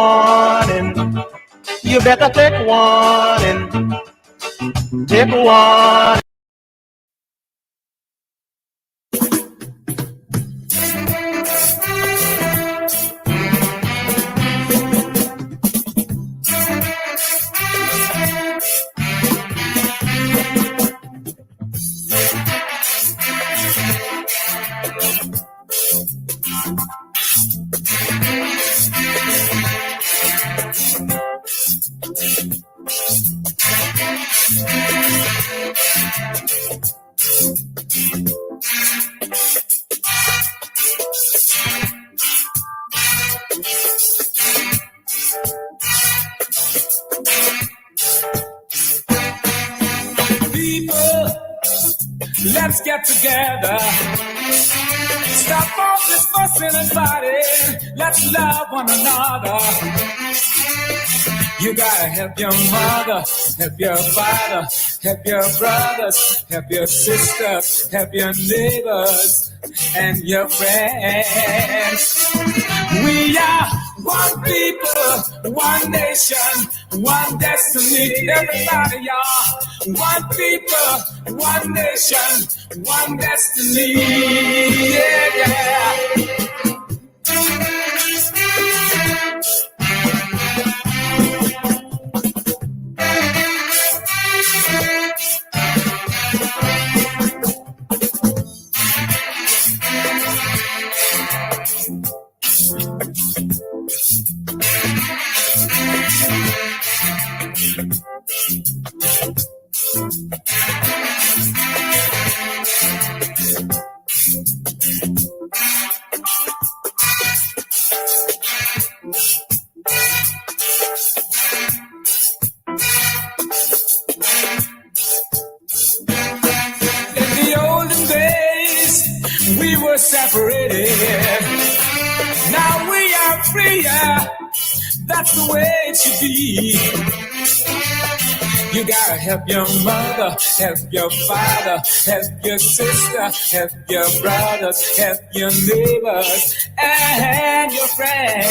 warning. You better take warning. Take warning. Let's get together. Stop all this fussing and fighting. Let's love one another. You gotta help your mother, help your father, help your brothers, help your sisters, help your neighbors and your friends. We are one people, one nation, one destiny. Everybody, y'all. One people, one nation, one destiny. Yeah, yeah. Separated. Now we are free. That's the way it should be. You gotta help your mother, help your father, help your sister, help your brothers, help your neighbors and your friends.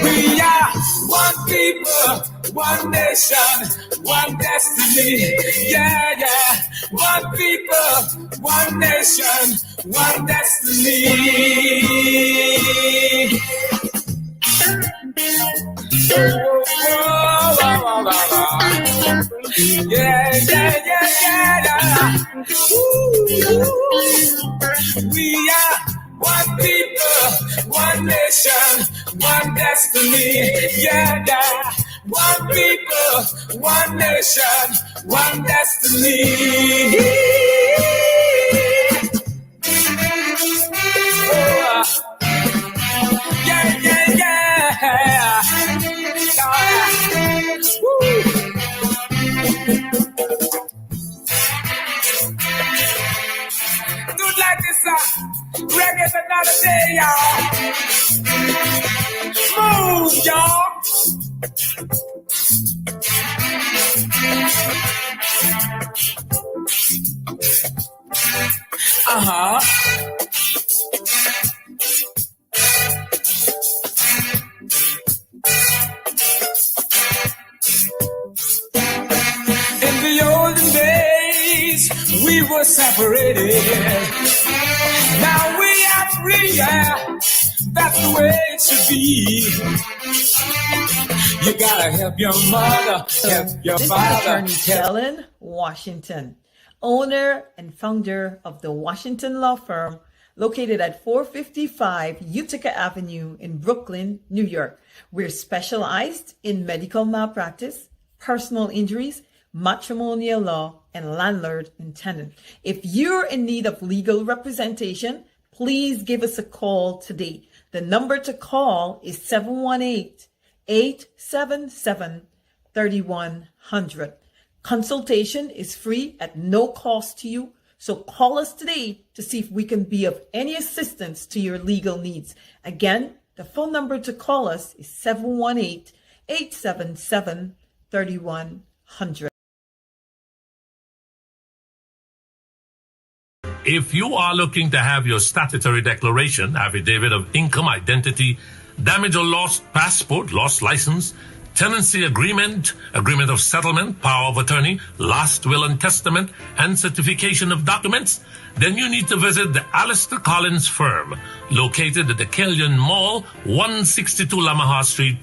We are one people, one nation, one destiny. Yeah, yeah. One people, one nation, one destiny. Yeah, yeah, yeah, yeah. We are one people, one nation, one destiny. Yeah, yeah. One people, one nation, one destiny. Oh, yeah, yeah, yeah. Woo. Dude like this, reggae's another day, y'all. Move, y'all. In the olden days, we were separated. Now we are free. That's the way it should be. You gotta help your mother, help your father. This is Attorney Helen Washington, owner and founder of the Washington Law Firm, located at 455 Utica Avenue in Brooklyn, New York. We're specialized in medical malpractice, personal injuries, matrimonial law, and landlord and tenant. If you're in need of legal representation, please give us a call today. The number to call is 718-877-3100. Consultation is free at no cost to you. So call us today to see if we can be of any assistance to your legal needs. Again, the phone number to call us is 718-877-3100. If you are looking to have your statutory declaration, affidavit of income, identity, damage or lost passport, lost license, tenancy agreement, agreement of settlement, power of attorney, last will and testament, and certification of documents, then you need to visit the Alistair Collins firm, located at the Kellyan Mall, 162 Lamaha Street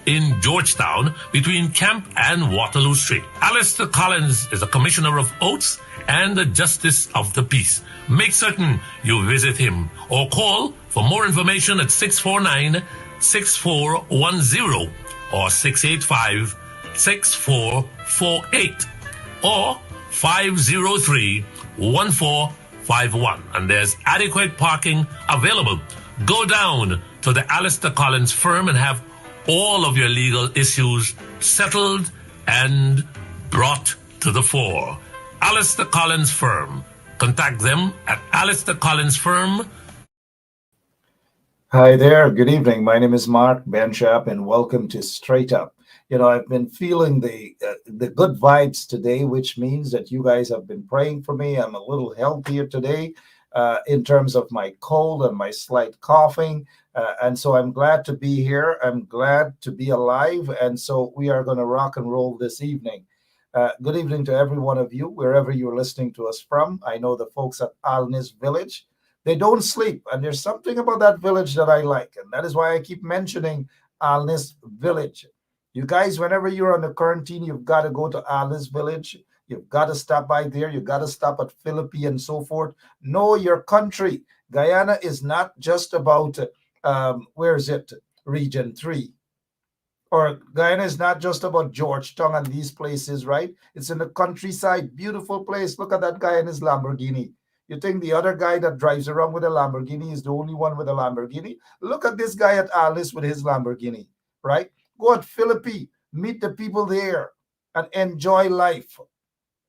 in Georgetown, between Camp and Waterloo Street. Alistair Collins is a commissioner of oaths and a justice of the peace. Make certain you visit him or call for more information at 649-6410 or 685-6448 or 503-1451. And there's adequate parking available. Go down to the Alistair Collins firm and have all of your legal issues settled and brought to the fore. Alistair Collins Firm. Contact them at Alistair Collins Firm. Hi there. Good evening. My name is Mark Benchap, and welcome to Straight Up. You know, I've been feeling the good vibes today, which means that you guys have been praying for me. I'm a little healthier today in terms of my cold and my slight coughing. And so I'm glad to be here. I'm glad to be alive. And so we are going to rock and roll this evening. Good evening to every one of you, wherever you're listening to us from. I know the folks at Alnis Village, they don't sleep. And there's something about that village that I like. And that is why I keep mentioning Alnis Village. You guys, whenever you're on the quarantine, you've got to go to Alnis Village. You've got to stop by there. You've got to stop at Philippi and so forth. Know your country. Guyana is not just about, where is it? Region 3. Or Guyana is not just about Georgetown and these places, right? It's in the countryside, beautiful place. Look at that guy in his Lamborghini. You think the other guy that drives around with a Lamborghini is the only one with a Lamborghini? Look at this guy at Alice with his Lamborghini, right? Go at Philippi, meet the people there, and enjoy life.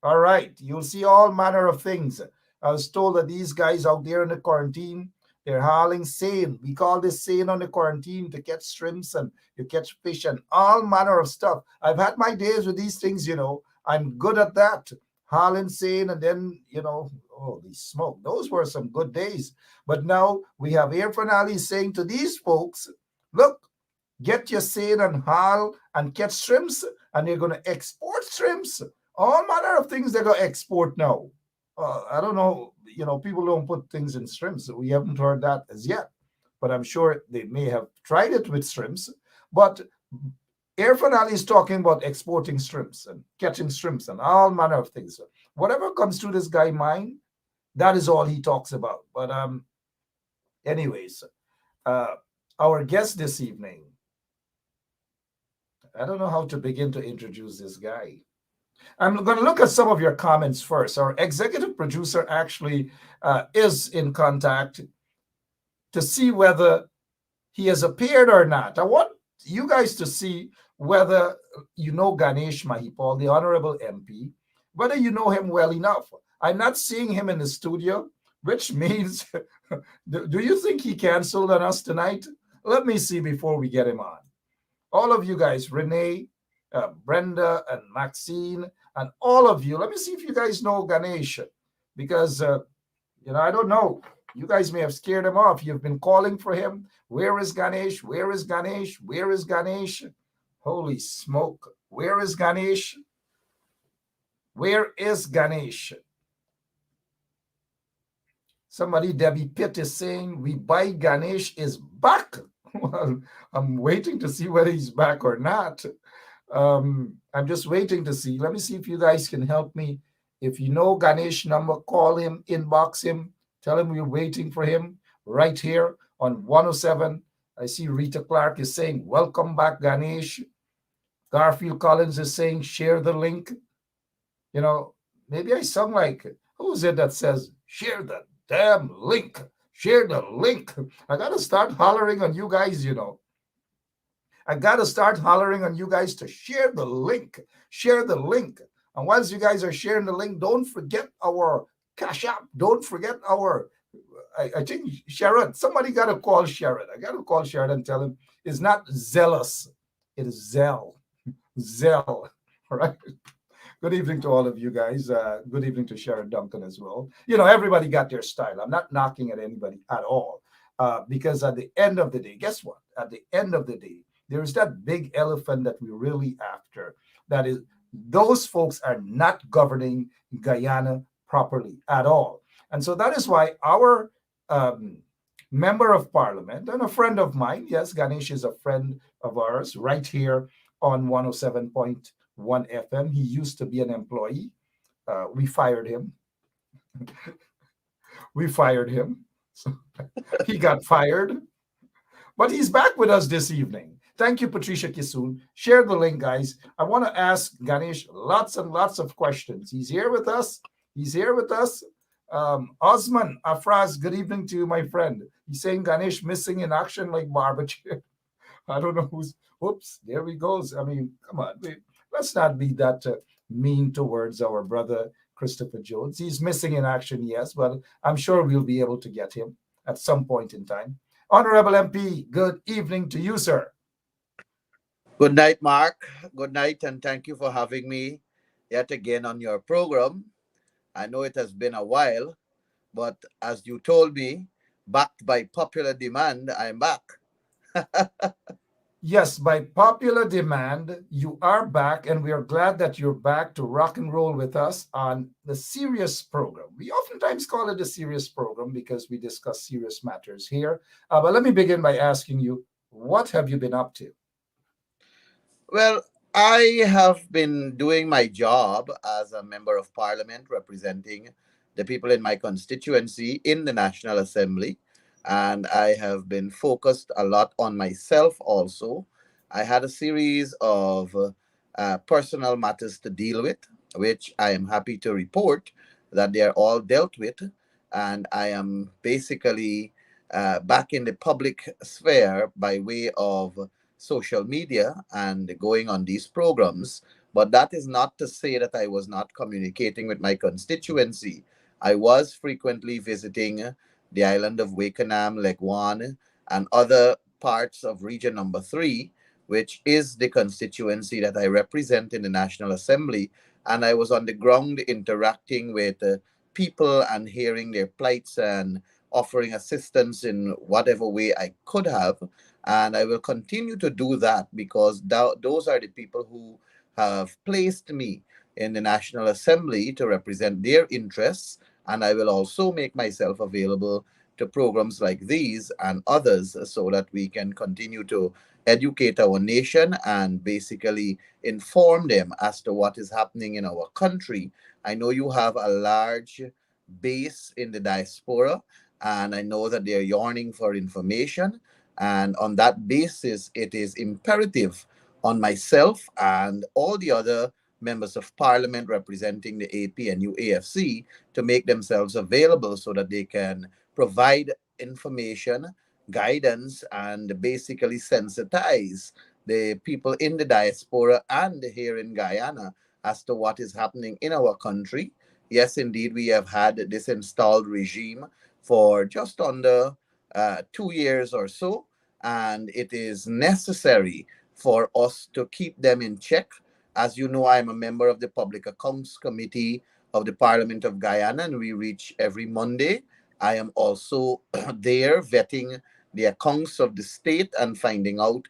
All right, you'll see all manner of things. I was told that these guys out there in the quarantine, they're hauling seine. We call this seine on the quarantine to catch shrimps and you catch fish and all manner of stuff. I've had my days with these things, you know. I'm good at that. Hauling seine and then, you know, holy smoke. Those were some good days. But now we have Air Finale saying to these folks, look, get your seine and haul and catch shrimps and they're going to export shrimps. All manner of things they're going to export now. I don't know, you know, people don't put things in shrimps. We haven't heard that as yet, but I'm sure they may have tried it with shrimps. But Air Finale is talking about exporting shrimps and catching shrimps and all manner of things. Whatever comes to this guy's mind, that is all he talks about. But anyways, our guest this evening, I don't know how to begin to introduce this guy. I'm going to look at some of your comments first. Our executive producer actually is in contact to see whether he has appeared or not. I want you guys to see whether you know Ganesh Mahipaul, the Honorable MP, whether you know him well enough. I'm not seeing him in the studio, which means, do you think he canceled on us tonight? Let me see before we get him on. All of you guys, Renee, Brenda and Maxine and all of you. Let me see if you guys know Ganesh because, you know, I don't know. You guys may have scared him off. You've been calling for him. Where is Ganesh? Where is Ganesh? Where is Ganesh? Holy smoke. Where is Ganesh? Where is Ganesh? Somebody, Debbie Pitt, is saying, we buy Ganesh is back. Well, I'm waiting to see whether he's back or not. I'm just waiting to see. Let me see if you guys can help me. If you know Ganesh number, call him, inbox him, tell him we're waiting for him right here on 107. I see Rita Clark is saying, welcome back, Ganesh. Garfield Collins is saying, share the link. You know, maybe I sound like, who is it that says, share the damn link, share the link. I got to start hollering on you guys, you know. I got to start hollering on you guys to share the link. Share the link. And once you guys are sharing the link, don't forget our Cash App. Don't forget our, I think Sharon, somebody got to call Sharon. I got to call Sharon and tell him it's not zealous. It is Zell. Zell. All right. Good evening to all of you guys. Good evening to Sharon Duncan as well. You know, everybody got their style. I'm not knocking at anybody at all. Because at the end of the day, guess what? At the end of the day, there is that big elephant that we're really after. That is, those folks are not governing Guyana properly at all. And so that is why our member of parliament and a friend of mine, yes, Ganesh is a friend of ours right here on 107.1 FM. He used to be an employee. We fired him. We fired him. So he got fired, but he's back with us this evening. Thank you, Patricia Kisun. Share the link, guys. I want to ask Ganesh lots and lots of questions. He's here with us. He's here with us. Osman Afraz, good evening to you, my friend. He's saying Ganesh missing in action like barbecue. I don't know who's. Oops, there he goes. I mean, come on. Let's not be that mean towards our brother Christopher Jones. He's missing in action, yes, but I'm sure we'll be able to get him at some point in time. Honorable MP, good evening to you, sir. Good night, Mark. Good night, and thank you for having me yet again on your program. I know it has been a while, but as you told me, backed by popular demand, I'm back. Yes, by popular demand, you are back, and we are glad that you're back to rock and roll with us on the serious program. We oftentimes call it a serious program because we discuss serious matters here. But let me begin by asking you, what have you been up to? Well, I have been doing my job as a member of parliament representing the people in my constituency in the National Assembly. And I have been focused a lot on myself also. I had a series of personal matters to deal with, which I am happy to report that they are all dealt with. And I am basically back in the public sphere by way of social media and going on these programs. But that is not to say that I was not communicating with my constituency. I was frequently visiting the island of Wakenham, Leguan, and other parts of Region Number 3, which is the constituency that I represent in the National Assembly. And I was on the ground interacting with people and hearing their plights and offering assistance in whatever way I could have. And I will continue to do that because those are the people who have placed me in the National Assembly to represent their interests. And I will also make myself available to programs like these and others so that we can continue to educate our nation and basically inform them as to what is happening in our country. I know you have a large base in the diaspora, and I know that they're yearning for information. And on that basis, it is imperative on myself and all the other members of parliament representing the AP and UAFC to make themselves available so that they can provide information, guidance, and basically sensitize the people in the diaspora and here in Guyana as to what is happening in our country. Yes, indeed, we have had this installed regime for just under 2 years or so, and it is necessary for us to keep them in check. As you know, I'm a member of the Public Accounts Committee of the Parliament of Guyana, and we reach every Monday. I am also there vetting the accounts of the state and finding out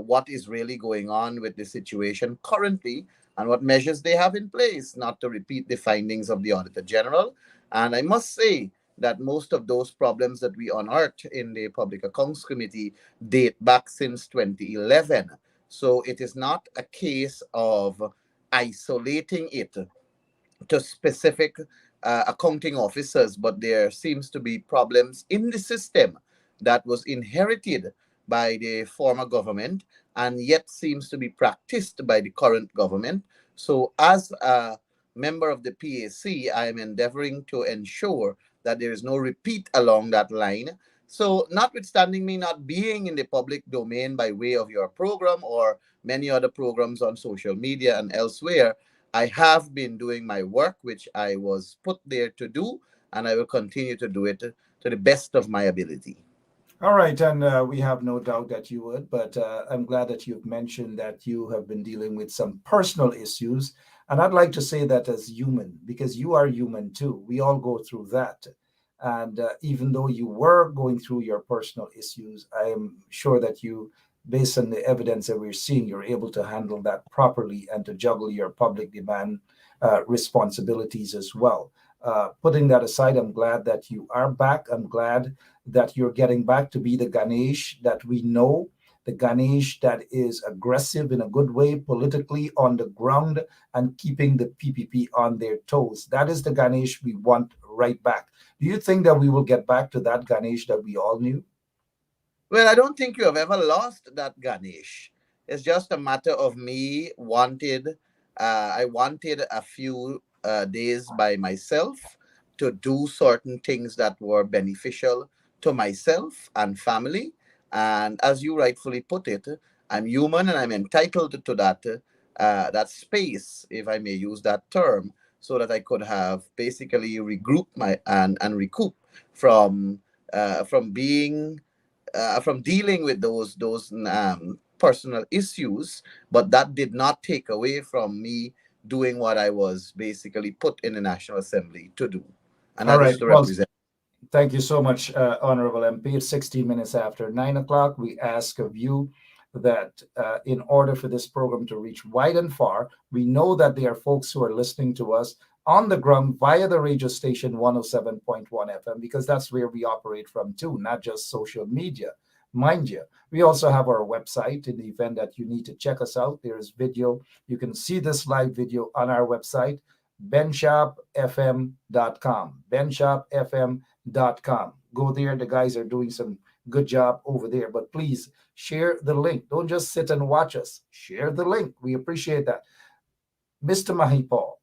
what is really going on with the situation currently and what measures they have in place, not to repeat the findings of the Auditor General. And I must say that most of those problems that we unearthed in the Public Accounts Committee date back since 2011. So it is not a case of isolating it to specific accounting officers, but there seems to be problems in the system that was inherited by the former government and yet seems to be practiced by the current government. So as a member of the PAC, I am endeavoring to ensure that there is no repeat along that line. So notwithstanding me not being in the public domain by way of your program or many other programs on social media and elsewhere, I have been doing my work, which I was put there to do, and I will continue to do it to the best of my ability. All right, and we have no doubt that you would, but I'm glad that you've mentioned that you have been dealing with some personal issues. And I'd like to say that as human, because you are human too. We all go through that. And even though you were going through your personal issues, I am sure that you, based on the evidence that we're seeing, you're able to handle that properly and to juggle your public demand responsibilities as well. Putting that aside, I'm glad that you are back. I'm glad that you're getting back to be the Ganesh that we know, the Ganesh that is aggressive in a good way politically on the ground and keeping the PPP on their toes. That is the Ganesh we want right back. Do you think that we will get back to that Ganesh that we all knew? Well, I don't think you have ever lost that Ganesh. It's just a matter of me I wanted a few days by myself to do certain things that were beneficial to myself and family. And as you rightfully put it, I'm human and I'm entitled to that space, if I may use that term, so that I could have basically regroup my and recoup from being from dealing with those personal issues, but that did not take away from me doing what I was basically put in the National Assembly to do, and All that is right. to Well, represent. thank you so much, Honorable MP. It's 16 minutes after 9 o'clock. We ask of you that in order for this program to reach wide and far, we know that there are folks who are listening to us on the ground via the radio station 107.1 FM, because that's where we operate from too, not just social media. Mind you, we also have our website in the event that you need to check us out. There is video. You can see this live video on our website, benshopfm.com. Benshopfm.com. Go there. The guys are doing some good job over there. But please share the link. Don't just sit and watch us. Share the link. We appreciate that. Mr. Mahipal,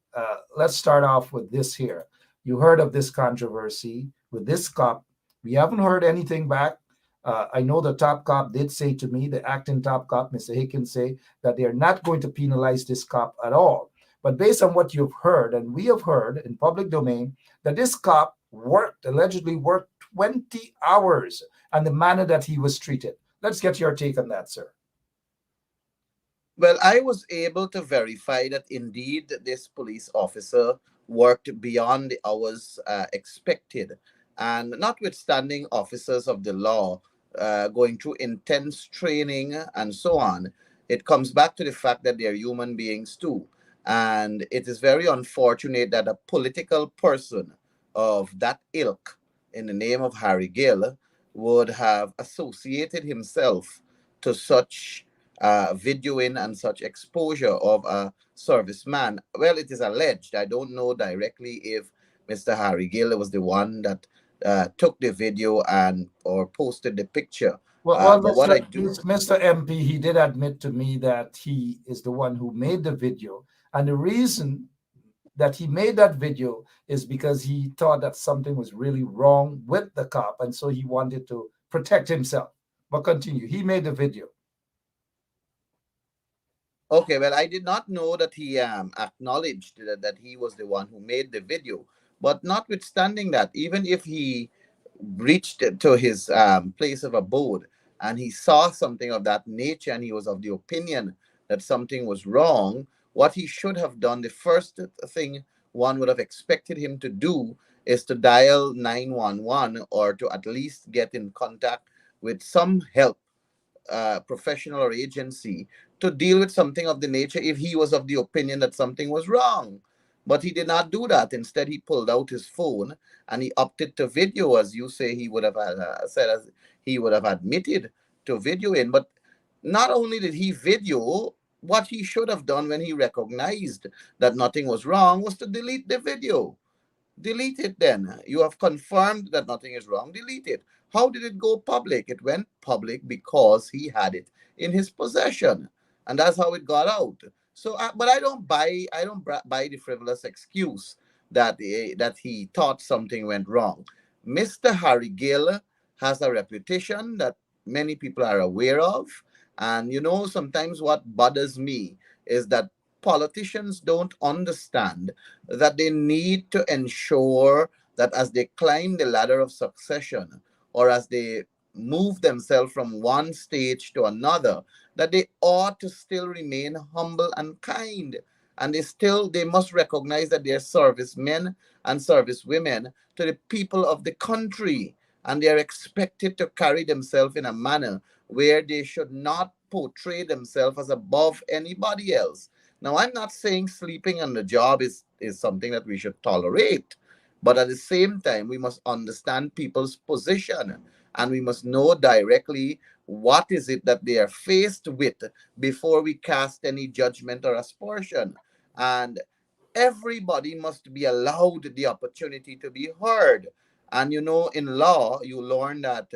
let's start off with this here. You heard of this controversy with this cop. We haven't heard anything back. I know the top cop did say to me, the acting top cop, Mr. Hickens, say that they are not going to penalize this cop at all. But based on what you've heard, and we have heard in public domain, that this cop allegedly worked 20 hours and the manner that he was treated. Let's get your take on that, sir. Well, I was able to verify that indeed this police officer worked beyond the hours expected. And notwithstanding officers of the law going through intense training and so on, it comes back to the fact that they're human beings too. And it is very unfortunate that a political person of that ilk, in the name of Harry Gill, would have associated himself to such videoing and such exposure of a serviceman. Well, it is alleged. I don't know directly if Mr. Harry Gill was the one that took the video and or posted the picture. Well, But what I do, Mr. MP, he did admit to me that he is the one who made the video. And the reason that he made that video is because he thought that something was really wrong with the cop. And so he wanted to protect himself. But continue. He made the video. okay, well, I did not know that he acknowledged that he was the one who made the video. But notwithstanding that, even if he reached to his place of abode and he saw something of that nature and he was of the opinion that something was wrong, what he should have done, the first thing one would have expected him to do is to dial 911 or to at least get in contact with some help, professional or agency, to deal with something of the nature if he was of the opinion that something was wrong. But he did not do that. Instead, he pulled out his phone and he opted to video, as you say he would have said, as he would have admitted to videoing. But not only did he video, what he should have done when he recognized that nothing was wrong was to delete the video. Delete it then. You have confirmed that nothing is wrong. Delete it. How did it go public? It went public because he had it in his possession, and that's how it got out. So, but I don't buy the frivolous excuse that that he thought something went wrong. Mr. Harry Gill has a reputation that many people are aware of, and sometimes what bothers me is that politicians don't understand that they need to ensure that as they climb the ladder of succession or as they move themselves from one stage to another, that they ought to still remain humble and kind. and they must recognize that they're servicemen and servicewomen to the people of the country, and they are expected to carry themselves in a manner where they should not portray themselves as above anybody else. Now, I'm not saying sleeping on the job is something that we should tolerate, but at the same time, we must understand people's position, and we must know directly what is it that they are faced with before we cast any judgment or aspersion. And everybody must be allowed the opportunity to be heard. And in law, you learn that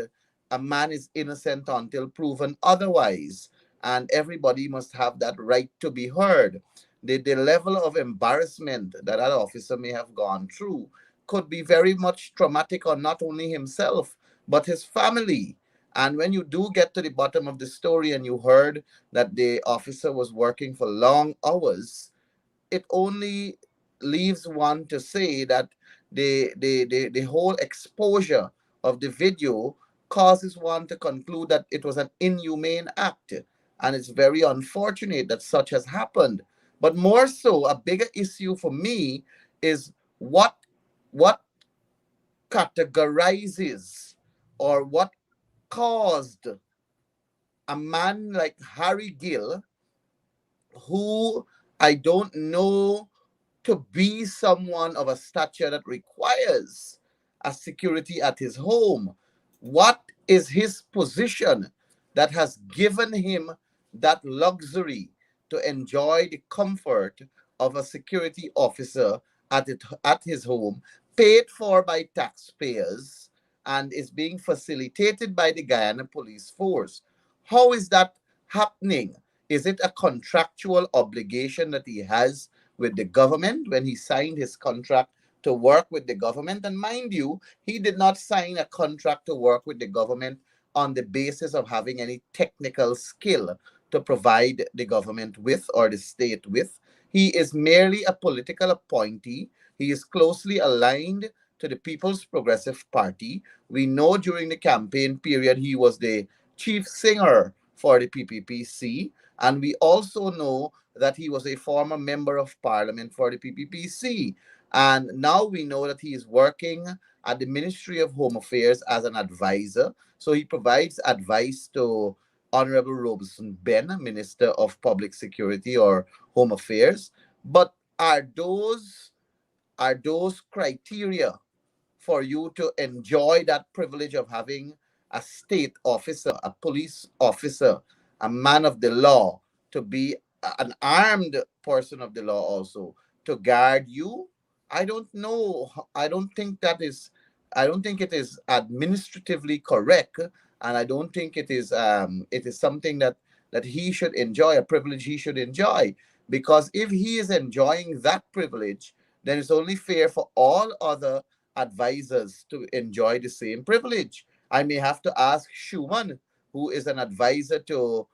a man is innocent until proven otherwise. And everybody must have that right to be heard. The level of embarrassment that that officer may have gone through could be very much traumatic on not only himself, but his family. And when you do get to the bottom of the story and you heard that the officer was working for long hours, it only leaves one to say that the whole exposure of the video causes one to conclude that it was an inhumane act. And it's very unfortunate that such has happened. But more so, a bigger issue for me is what categorizes or what caused a man like Harry Gill, who I don't know, to be someone of a stature that requires a security at his home. What is his position that has given him that luxury to enjoy the comfort of a security officer at his home, paid for by taxpayers, and is being facilitated by the Guyana police force? How is that happening? Is it a contractual obligation that he has with the government when he signed his contract to work with the government? And mind you, he did not sign a contract to work with the government on the basis of having any technical skill to provide the government with or the state with. He is merely a political appointee. He is closely aligned to the People's Progressive Party. We know during the campaign period he was the chief singer for the PPPC, and we also know that he was a former member of parliament for the PPPC. And now we know that he is working at the Ministry of Home Affairs as an advisor. So he provides advice to Honorable Robeson Ben, Minister of Public Security or Home Affairs. But are those criteria for you to enjoy that privilege of having a state officer, a police officer, a man of the law, to be an armed person of the law also, to guard you? I don't know. I don't think it is administratively correct, and I don't think it is something that he should enjoy, a privilege he should enjoy. Because if he is enjoying that privilege, then it's only fair for all other advisors to enjoy the same privilege. I may have to ask Schumann, who is an advisor to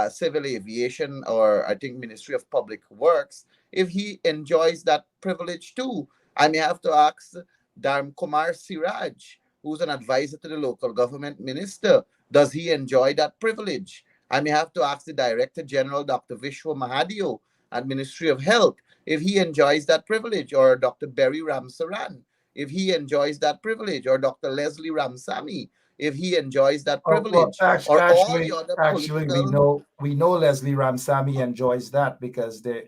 civil aviation, or I think Ministry of Public Works, if he enjoys that privilege too. I may have to ask Dharm Kumar Siraj, who's an advisor to the local government minister, does he enjoy that privilege? I may have to ask the Director General, Dr. Vishwa Mahadio, at Ministry of Health, if he enjoys that privilege, or Dr. Berry Ramsaran, if he enjoys that privilege, or Dr. Leslie Ramsamy, if he enjoys that Well, privilege, or all the other actually, we political. know Leslie Ramsamy enjoys that because there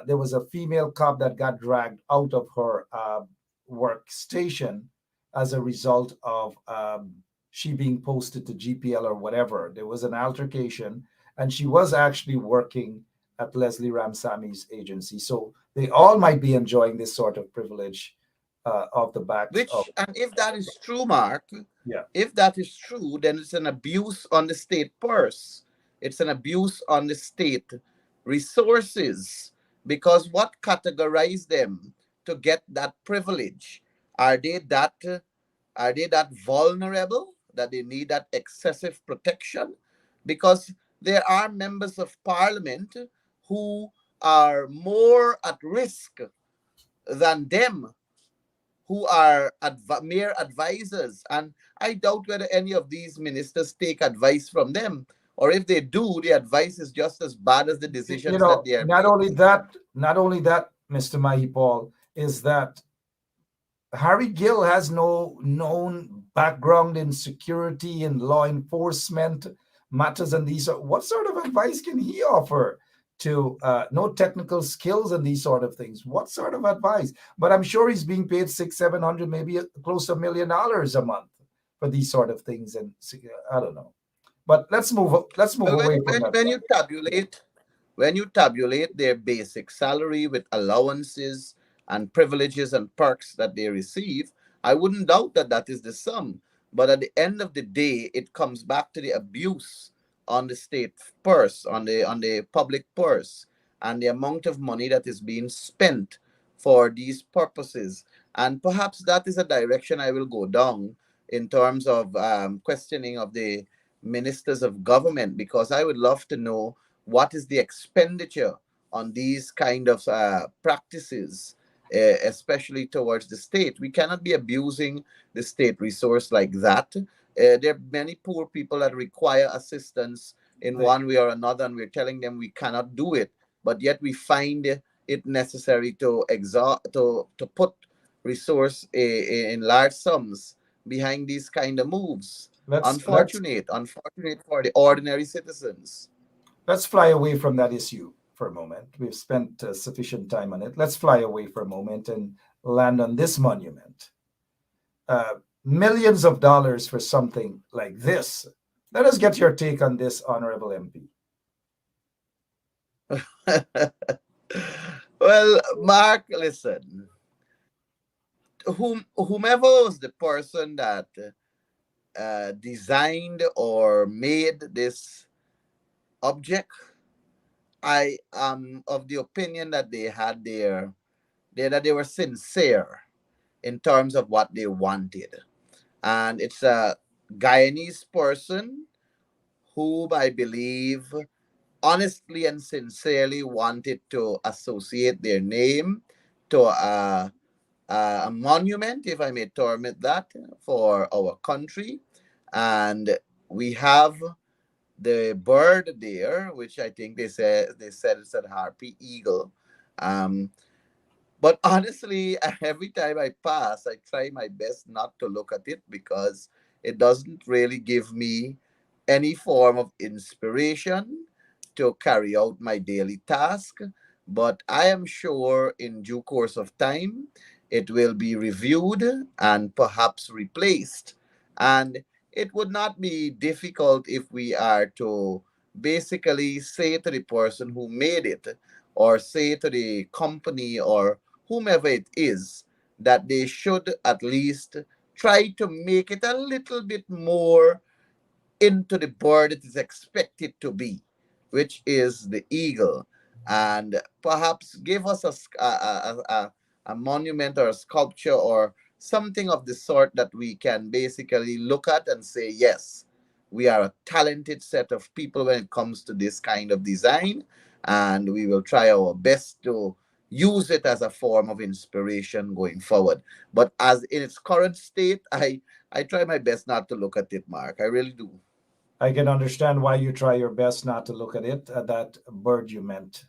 was a female cop that got dragged out of her workstation as a result of she being posted to GPL or whatever. There was an altercation, and she was actually working at Leslie Ramsamy's agency. So they all might be enjoying this sort of privilege off the backs of, And if that is true, Mark, yeah. if that is true, then it's an abuse on the state purse. It's an abuse on the state resources. Because what categorized them to get that privilege? Are they that vulnerable that they need that excessive protection? Because there are members of parliament who are more at risk than them, who are mere advisors. And I doubt whether any of these ministers take advice from them, or if they do, the advice is just as bad as the decisions that they are Not only making. that, Mr. Mahipal, is that Harry Gill has no known background in security and law enforcement matters, and these. What sort of advice can he offer to no technical skills and these sort of things? What sort of advice? But I'm sure he's being paid 600, 700, maybe close to $1 million a month for these sort of things, and I don't know. But let's move. Let's move Well, away from that. when you tabulate their basic salary with allowances and privileges and perks that they receive, I wouldn't doubt that that is the sum. But at the end of the day, it comes back to the abuse on the state purse, on the public purse, and the amount of money that is being spent for these purposes. And perhaps that is a direction I will go down in terms of questioning of the ministers of government, because I would love to know what is the expenditure on these kind of practices, especially towards the state. We cannot be abusing the state resource like that. There are many poor people that require assistance in one way or another, and we're telling them we cannot do it, but yet we find it necessary to put resource in large sums behind these kind of moves. Let's Unfortunate for the ordinary citizens. let's fly away from that issue for a moment. We've spent sufficient time on it. Let's fly away for a moment and land on this monument. Millions of dollars for something like this. Let us get your take on this, Honorable MP. Well, Mark, listen. Whomever was the person that designed or made this object, I am of the opinion that that they were sincere in terms of what they wanted. And it's a Guyanese person whom I believe honestly and sincerely wanted to associate their name to a monument, if I may term it that, for our country. And we have the bird there, which I think they said it's a harpy eagle. But honestly, every time I pass, I try my best not to look at it, because it doesn't really give me any form of inspiration to carry out my daily task. But I am sure in due course of time, it will be reviewed and perhaps replaced. And it would not be difficult if we are to basically say to the person who made it, or say to the company or whomever it is, that they should at least try to make it a little bit more into the bird it is expected to be, which is the eagle, and perhaps give us a monument or a sculpture or something of the sort that we can basically look at and say, yes, we are a talented set of people when it comes to this kind of design, and we will try our best to use it as a form of inspiration going forward. But as in its current state, I try my best not to look at it, Mark. I really do. I can understand why you try your best not to look at it, that bird you meant,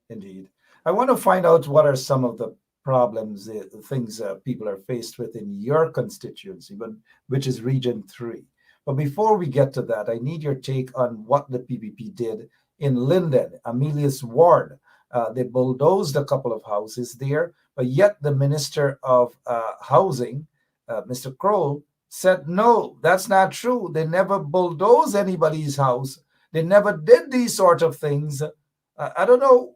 indeed. I want to find out what are some of the problems, the things people are faced with in your constituency, which is Region 3. But before we get to that, I need your take on what the PPP did in Linden, Amelia's ward. They bulldozed a couple of houses there, but yet the Minister of Housing, Mr. Kroll, said, no, that's not true. They never bulldozed anybody's house. They never did these sort of things. I don't know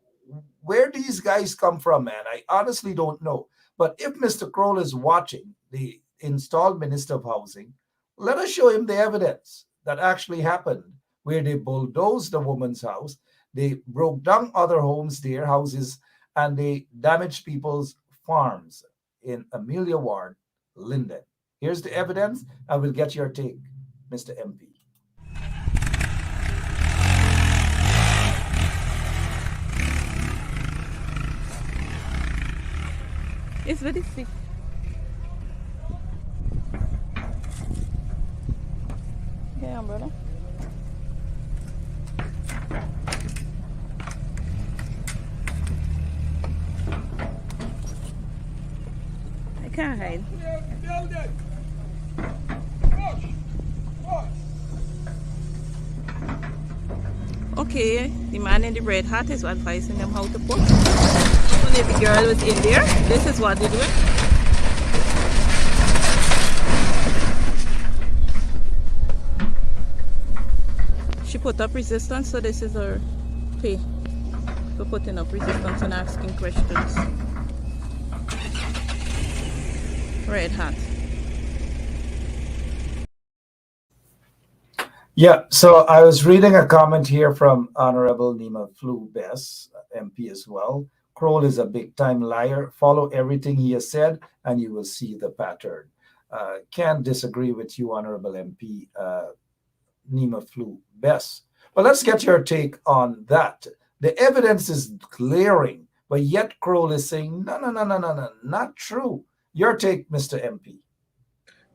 where these guys come from, man. I honestly don't know. But if Mr. Kroll is watching, the installed Minister of Housing, let us show him the evidence that actually happened, where they bulldozed the woman's house, they broke down other homes, their houses, and they damaged people's farms in Amelia Ward, Linden. Here's the evidence. I will get your take, Mr. MP. It's very sick. Yeah, brother. can't hide. Okay, the man in the red hat is advising them how to put. Even if the girl was in there, this is what they do. She put up resistance, so this is her pay for putting up resistance and asking questions. Red hat. Yeah, so I was reading a comment here from Honorable Nima Flu Bess, MP as well. Kroll is a big time liar. Follow everything he has said, and you will see the pattern. Can't disagree with you, Honorable MP Nima Flu Bess. But let's get your take on that. The evidence is glaring, but yet Kroll is saying, no, no, no, no, no, no, not true. Your take, Mr. MP.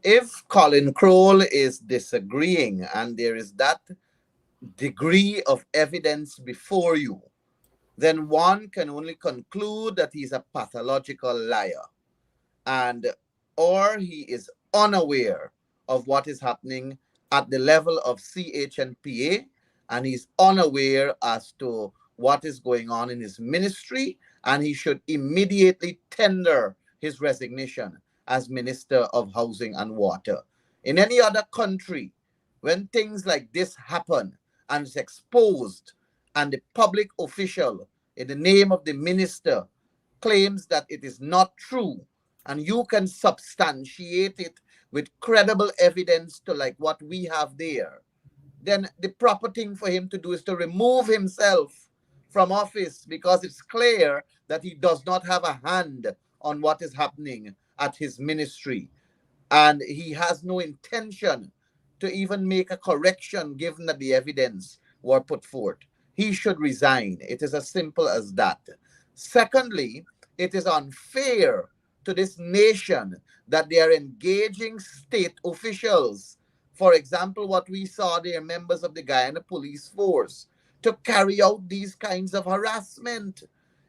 If Colin Crowell is disagreeing and there is that degree of evidence before you, then one can only conclude that he's a pathological liar, and or he is unaware of what is happening at the level of CHNPA, and he's unaware as to what is going on in his ministry, and he should immediately tender his resignation as Minister of Housing and Water. In any other country, when things like this happen and it's exposed, and the public official, in the name of the minister, claims that it is not true, and you can substantiate it with credible evidence to like what we have there, then the proper thing for him to do is to remove himself from office, because it's clear that he does not have a hand on what is happening at his ministry, and he has no intention to even make a correction given that the evidence were put forth. He should resign. It is as simple as that. Secondly, it is unfair to this nation that they are engaging state officials. For example, what we saw there, members of the Guyana police force, to carry out these kinds of harassment.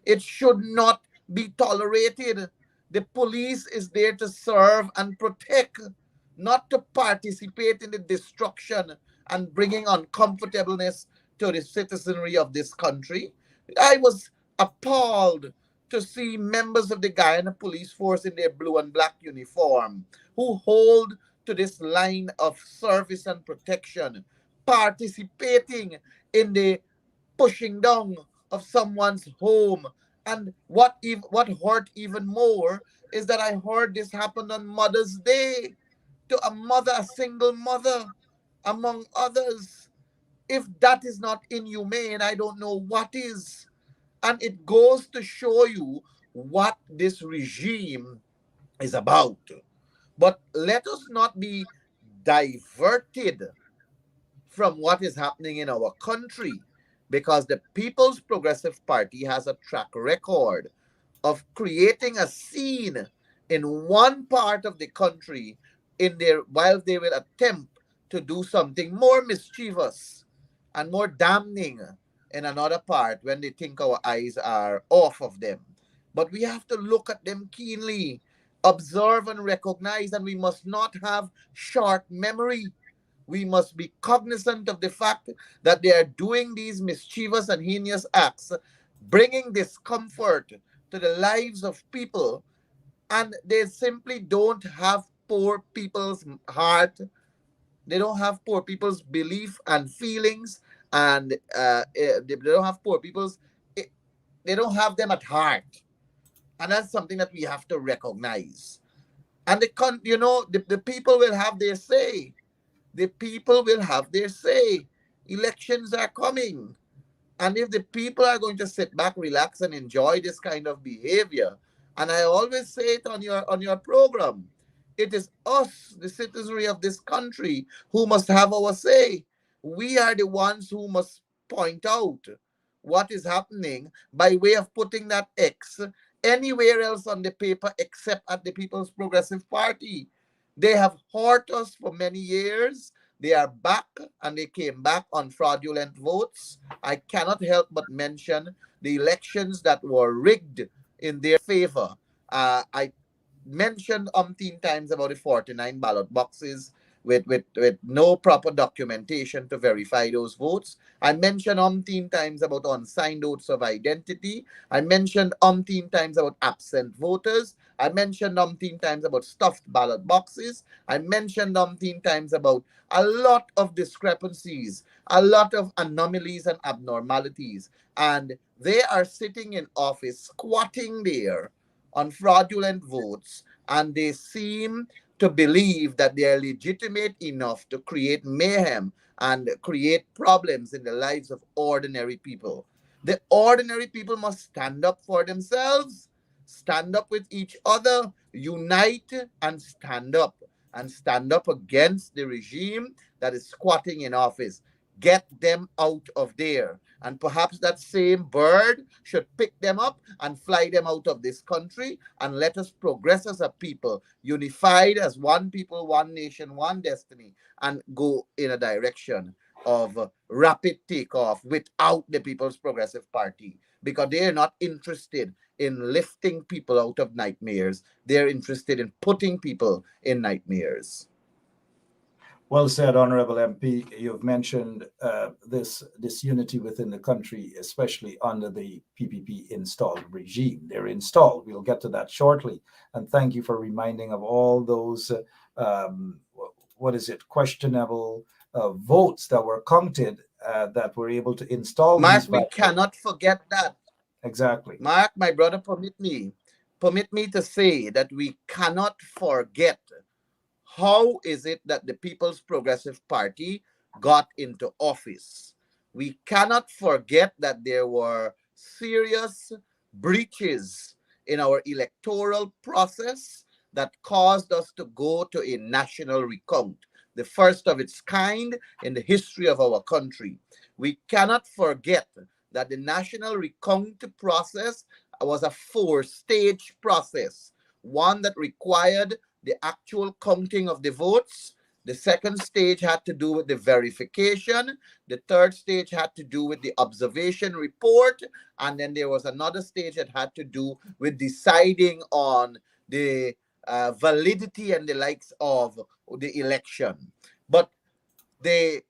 It should not be tolerated. The police is there to serve and protect, not to participate in the destruction and bringing uncomfortableness to the citizenry of this country. I was appalled to see members of the Guyana police force in their blue and black uniform who hold to this line of service and protection, participating in the pushing down of someone's home. And what hurt even more is that I heard this happened on Mother's Day to a mother, a single mother, among others. If that is not inhumane, I don't know what is. And it goes to show you what this regime is about. But let us not be diverted from what is happening in our country, because the People's Progressive Party has a track record of creating a scene in one part of the country while they will attempt to do something more mischievous and more damning in another part when they think our eyes are off of them. But we have to look at them keenly, observe and recognize, and we must not have short memory. We must be cognizant of the fact that they are doing these mischievous and heinous acts, bringing discomfort to the lives of people, and they simply don't have poor people's heart. They don't have poor people's belief and feelings, and they don't have poor people's, they don't have them at heart. And that's something that we have to recognize. And the people will have their say. The people will have their say. Elections are coming. And if the people are going to sit back, relax, and enjoy this kind of behavior, and I always say it on your program, it is us, the citizenry of this country, who must have our say. We are the ones who must point out what is happening by way of putting that X anywhere else on the paper except at the People's Progressive Party. They have hurt us for many years. They are back, and they came back on fraudulent votes. I cannot help but mention the elections that were rigged in their favor. I mentioned umpteen times about the 49 ballot boxes with no proper documentation to verify those votes. I mentioned umpteen times about unsigned oaths of identity. I mentioned umpteen times about absent voters. I mentioned umpteen times about stuffed ballot boxes. I mentioned umpteen times about a lot of discrepancies, a lot of anomalies and abnormalities. And they are sitting in office, squatting there on fraudulent votes, and they seem to believe that they are legitimate enough to create mayhem and create problems in the lives of ordinary people. The ordinary people must stand up for themselves, stand up with each other, unite and stand up against the regime that is squatting in office. Get them out of there. And perhaps that same bird should pick them up and fly them out of this country and let us progress as a people, unified as one people, one nation, one destiny, and go in a direction of rapid takeoff without the People's Progressive Party, because they are not interested in lifting people out of nightmares. They're interested in putting people in nightmares. Well said, Honorable MP. You've mentioned this unity within the country, especially under the PPP installed regime. They're installed. We'll get to that shortly. And thank you for reminding of all those, um, questionable votes that were counted that were able to install Mark, these we bad votes. cannot forget that. Exactly. Mark, my brother, permit me to say that we cannot forget how is it that the People's Progressive Party got into office. We cannot forget that there were serious breaches in our electoral process that caused us to go to a national recount, the first of its kind in the history of our country. We cannot forget that the national recount process was a four-stage process, one that required the actual counting of the votes. The second stage had to do with the verification. The third stage had to do with the observation report. And then there was another stage that had to do with deciding on the validity and the likes of the election. But the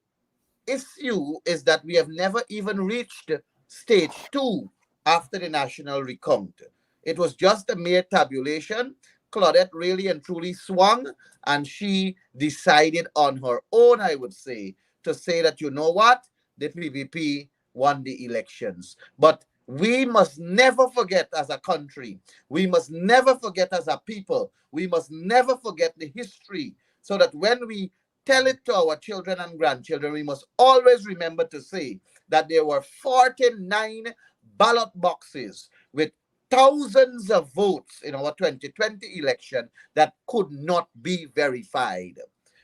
issue is that we have never even reached stage two after the national recount. It was just a mere tabulation. Claudette really and truly swung, and she decided on her own, I would say, to say that, you know what, the PPP won the elections. But we must never forget as a country, we must never forget as a people, we must never forget the history, so that when we tell it to our children and grandchildren, we must always remember to say that there were 49 ballot boxes with thousands of votes in our 2020 election that could not be verified.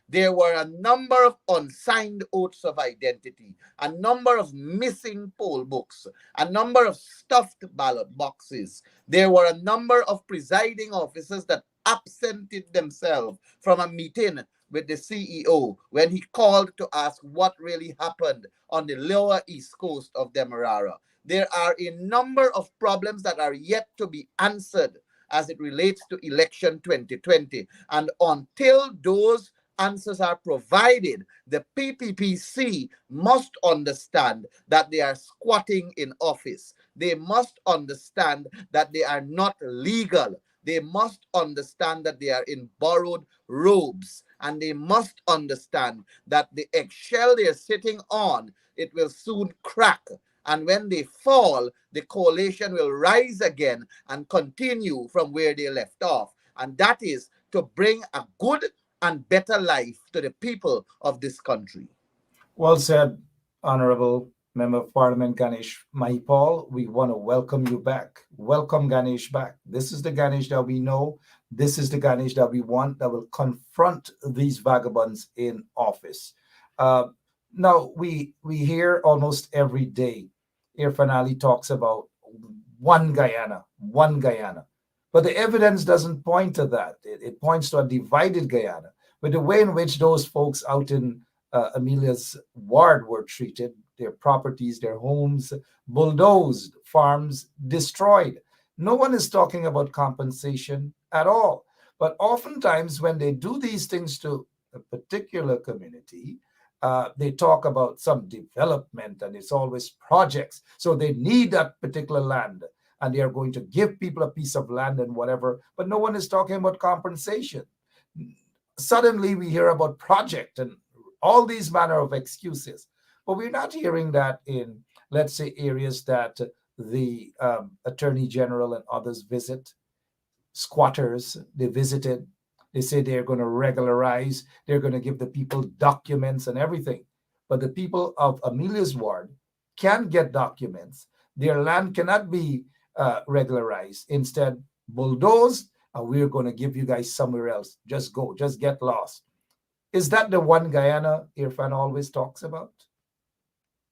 There were a number of unsigned oaths of identity, a number of missing poll books, a number of stuffed ballot boxes. There were a number of presiding officers that absented themselves from a meeting with the CEO when he called to ask what really happened on the lower east coast of Demerara. There are a number of problems that are yet to be answered as it relates to election 2020. And until those answers are provided, the PPPC must understand that they are squatting in office. They must understand that they are not legal. They must understand that they are in borrowed robes. And they must understand that the eggshell they're sitting on, it will soon crack. And when they fall, the coalition will rise again and continue from where they left off. And that is to bring a good and better life to the people of this country. Well said, Honorable Member of Parliament Ganesh Mahipaul. We want to welcome you back. Welcome Ganesh back. This is the Ganesh that we know. This is the Ganesh that we want, that will confront these vagabonds in office. Now, we hear almost every day, Irfan Ali talks about one Guyana, one Guyana. But the evidence doesn't point to that. It points to a divided Guyana. But the way in which those folks out in Amelia's ward were treated, their properties, their homes bulldozed, farms destroyed. No one is talking about compensation at all. But oftentimes, when they do these things to a particular community, they talk about some development and it's always projects. So they need that particular land and they are going to give people a piece of land and whatever, but no one is talking about compensation. Suddenly we hear about project and all these manner of excuses, but we're not hearing that in, let's say, areas that the attorney general and others visit. Squatters, they visited, they say they're going to regularize, they're going to give the people documents and everything. But the people of Amelia's ward can get documents. Their land cannot be regularized. Instead, bulldozed, and we're going to give you guys somewhere else. Just go, just get lost. Is that the one Guyana Irfan always talks about?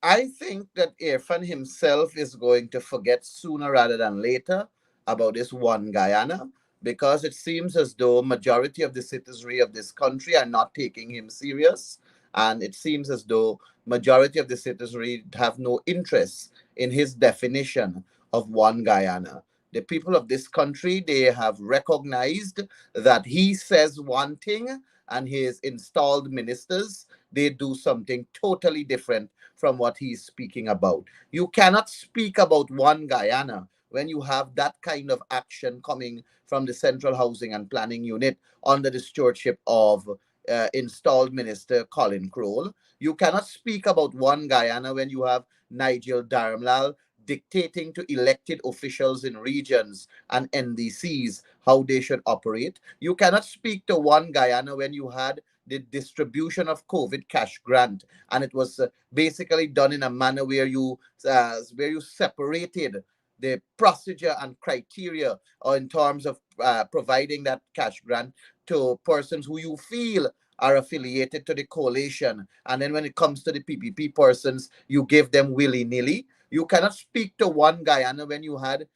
I think that Irfan himself is going to forget sooner rather than later about this one Guyana, because it seems as though majority of the citizenry of this country are not taking him serious, and it seems as though majority of the citizenry have no interest in his definition of one Guyana. The people of this country, they have recognized that he says one thing and his installed ministers, they do something totally different from what he's speaking about. You cannot speak about one Guyana when you have that kind of action coming from the Central Housing and Planning Unit under the stewardship of installed Minister Colin Crowell. You cannot speak about one Guyana when you have Nigel Darmlal dictating to elected officials in regions and NDCs how they should operate. You cannot speak to one Guyana when you had the distribution of COVID cash grant, and it was basically done in a manner where you separated the procedure and criteria in terms of providing that cash grant to persons who you feel are affiliated to the coalition. And then when it comes to the PPP persons, you give them willy-nilly. You cannot speak to one Guyana when you had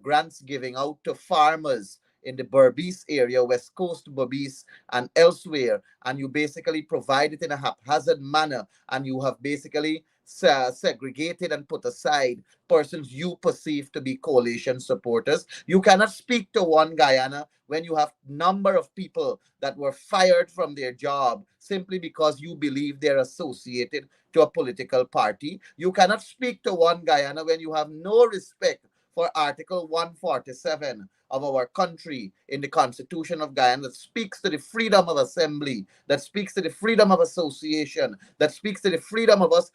grants giving out to farmers in the Berbice area, West Coast Berbice, and elsewhere, and you basically provide it in a haphazard manner, and you have basically segregated and put aside persons you perceive to be coalition supporters. You cannot speak to one Guyana when you have number of people that were fired from their job simply because you believe they're associated to a political party. You cannot speak to one Guyana when you have no respect for Article 147 of our country in the Constitution of Guyana, that speaks to the freedom of assembly, that speaks to the freedom of association, that speaks to the freedom of us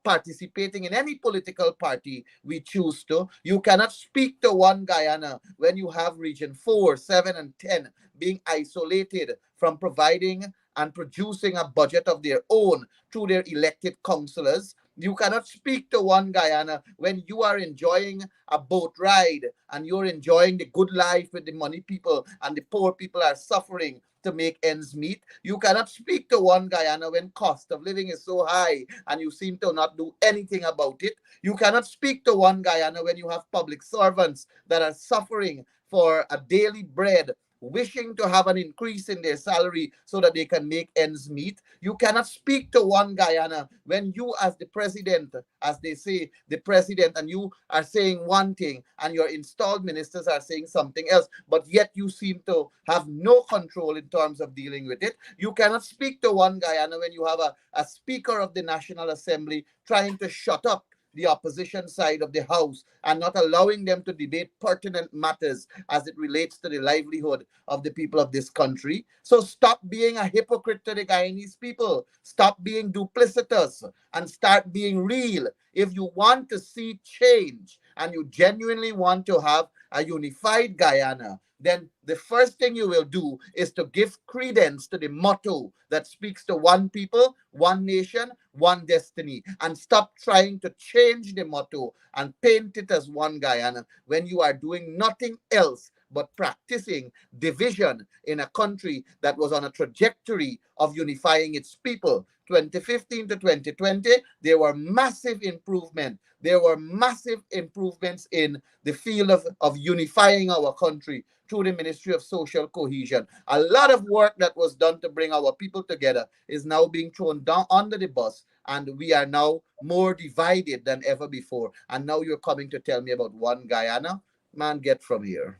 participating in any political party we choose to. You cannot speak to one Guyana when you have Region 4, 7, and 10 being isolated from providing and producing a budget of their own through their elected councillors. You cannot speak to one Guyana when you are enjoying a boat ride and you're enjoying the good life with the money people and the poor people are suffering to make ends meet. You cannot speak to one Guyana when cost of living is so high and you seem to not do anything about it. You cannot speak to one Guyana when you have public servants that are suffering for a daily bread, wishing to have an increase in their salary so that they can make ends meet. You cannot speak to one Guyana when you, as the president, as they say, the president, and you are saying one thing and your installed ministers are saying something else, but yet you seem to have no control in terms of dealing with it. You cannot speak to one Guyana when you have a Speaker of the National Assembly trying to shut up the opposition side of the House and not allowing them to debate pertinent matters as it relates to the livelihood of the people of this country. So stop being a hypocrite to the Guyanese people. Stop being duplicitous and start being real. If you want to see change and you genuinely want to have a unified Guyana, then the first thing you will do is to give credence to the motto that speaks to one people, one nation, one destiny, and stop trying to change the motto and paint it as one Guyana when you are doing nothing else but practicing division in a country that was on a trajectory of unifying its people. 2015 to 2020, there were massive improvements. There were massive improvements in the field of unifying our country through the Ministry of Social Cohesion. A lot of work that was done to bring our people together is now being thrown down under the bus, and we are now more divided than ever before. And now you're coming to tell me about one Guyana? Man, get from here.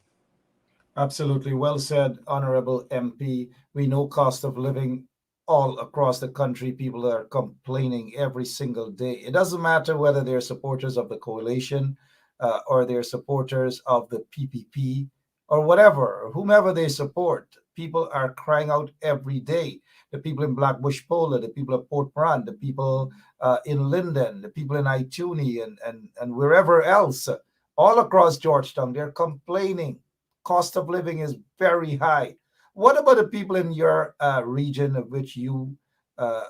Absolutely. Well said, Honorable MP. We know cost of living all across the country. People are complaining every single day. It doesn't matter whether they're supporters of the coalition or they're supporters of the PPP or whatever, or whomever they support. People are crying out every day. The people in Blackbush Pola, the people of Port Brand, the people in Linden, the people in Ituni and wherever else, all across Georgetown, they're complaining cost of living is very high. What about the people in your region of which uh,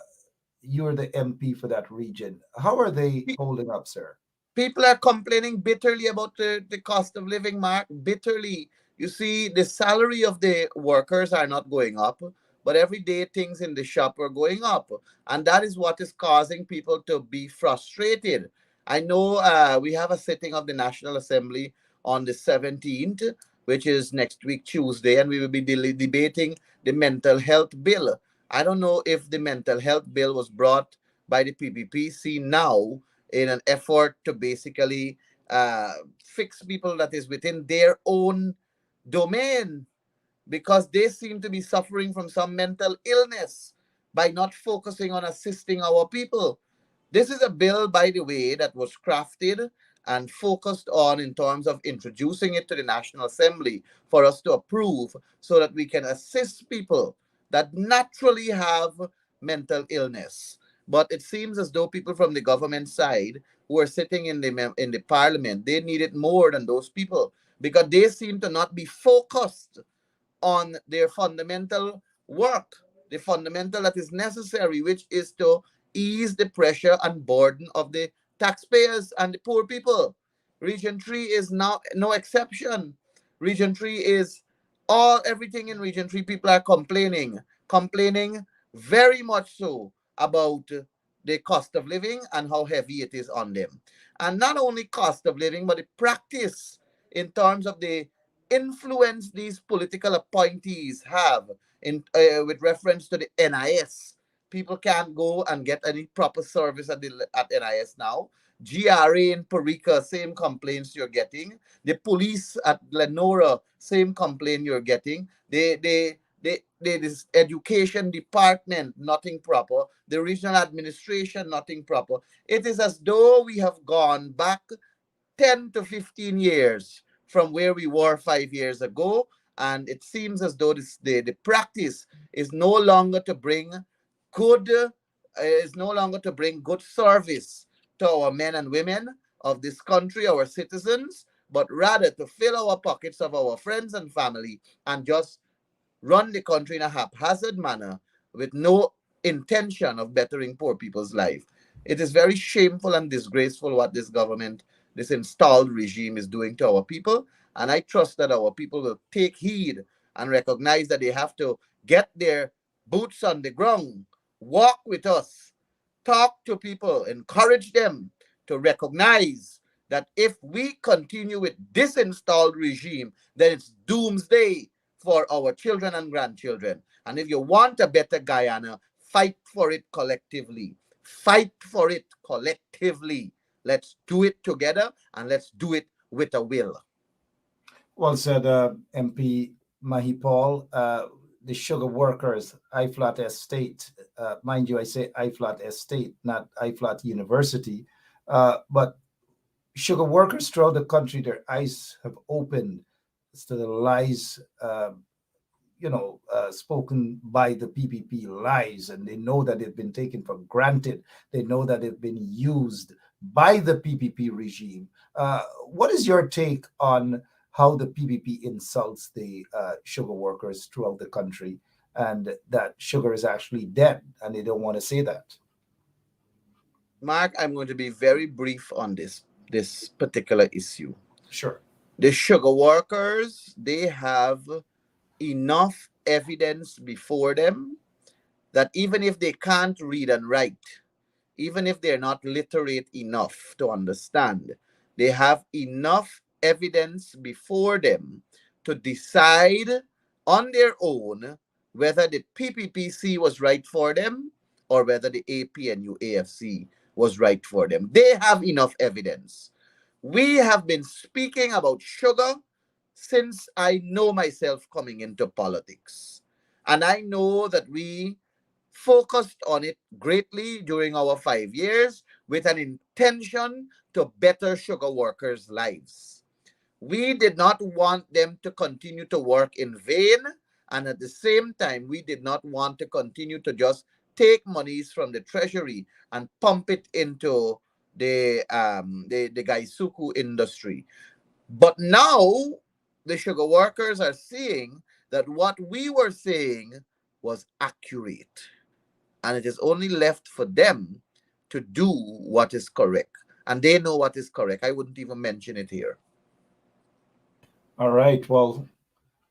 you're the MP for that region? How are they holding up, sir? People are complaining bitterly about the cost of living, Mark. Bitterly. You see, the salary of the workers are not going up, but every day things in the shop are going up. And that is what is causing people to be frustrated. I know we have a sitting of the National Assembly on the 17th, which is next week, Tuesday, and we will be debating the mental health bill. I don't know if the mental health bill was brought by the PPPC now in an effort to basically fix people that is within their own domain, because they seem to be suffering from some mental illness by not focusing on assisting our people. This is a bill, by the way, that was crafted and focused on in terms of introducing it to the National Assembly for us to approve so that we can assist people that naturally have mental illness. But it seems as though people from the government side who are sitting in the parliament, they need it more than those people, because they seem to not be focused on their fundamental work, the fundamental that is necessary, which is to ease the pressure and burden of the taxpayers and the poor people. Region 3 is now no exception. Region 3 is all everything in Region 3. People are complaining very much so about the cost of living and how heavy it is on them. And not only cost of living, but the practice in terms of the influence these political appointees have in with reference to the NIS. People can't go and get any proper service at NIS now. GRA in Parika, same complaints you're getting. The police at Glenora, same complaint you're getting. This education department, nothing proper. The regional administration, nothing proper. It is as though we have gone back 10 to 15 years from where we were 5 years ago. And it seems as though the practice is no longer to bring good service to our men and women of this country, our citizens, but rather to fill our pockets of our friends and family and just run the country in a haphazard manner with no intention of bettering poor people's life. It is very shameful and disgraceful what this government, this installed regime is doing to our people. And I trust that our people will take heed and recognize that they have to get their boots on the ground, walk with us, talk to people, encourage them to recognize that if we continue with this installed regime, then it's doomsday for our children and grandchildren. And if you want a better Guyana, fight for it collectively. Fight for it collectively. Let's do it together and let's do it with a will. Well said, MP Mahipaul. The sugar workers, IFLAT Estate, mind you, I say IFLAT Estate, not IFLAT University, but sugar workers throughout the country, their eyes have opened to the lies, spoken by the PPP lies, and they know that they've been taken for granted. They know that they've been used by the PPP regime. What is your take on how the PPP insults the sugar workers throughout the country, and that sugar is actually dead, and they don't want to say that? Mark, I'm going to be very brief on this particular issue. Sure. The sugar workers, they have enough evidence before them that even if they can't read and write, even if they're not literate enough to understand, they have enough evidence before them to decide on their own whether the PPPC was right for them or whether the APNU AFC was right for them. They have enough evidence. We have been speaking about sugar since I know myself coming into politics. And I know that we focused on it greatly during our 5 years with an intention to better sugar workers' lives. We did not want them to continue to work in vain. And at the same time, we did not want to continue to just take monies from the treasury and pump it into the Gaisuku industry. But now the sugar workers are seeing that what we were saying was accurate. And it is only left for them to do what is correct. And they know what is correct. I wouldn't even mention it here. All right. Well,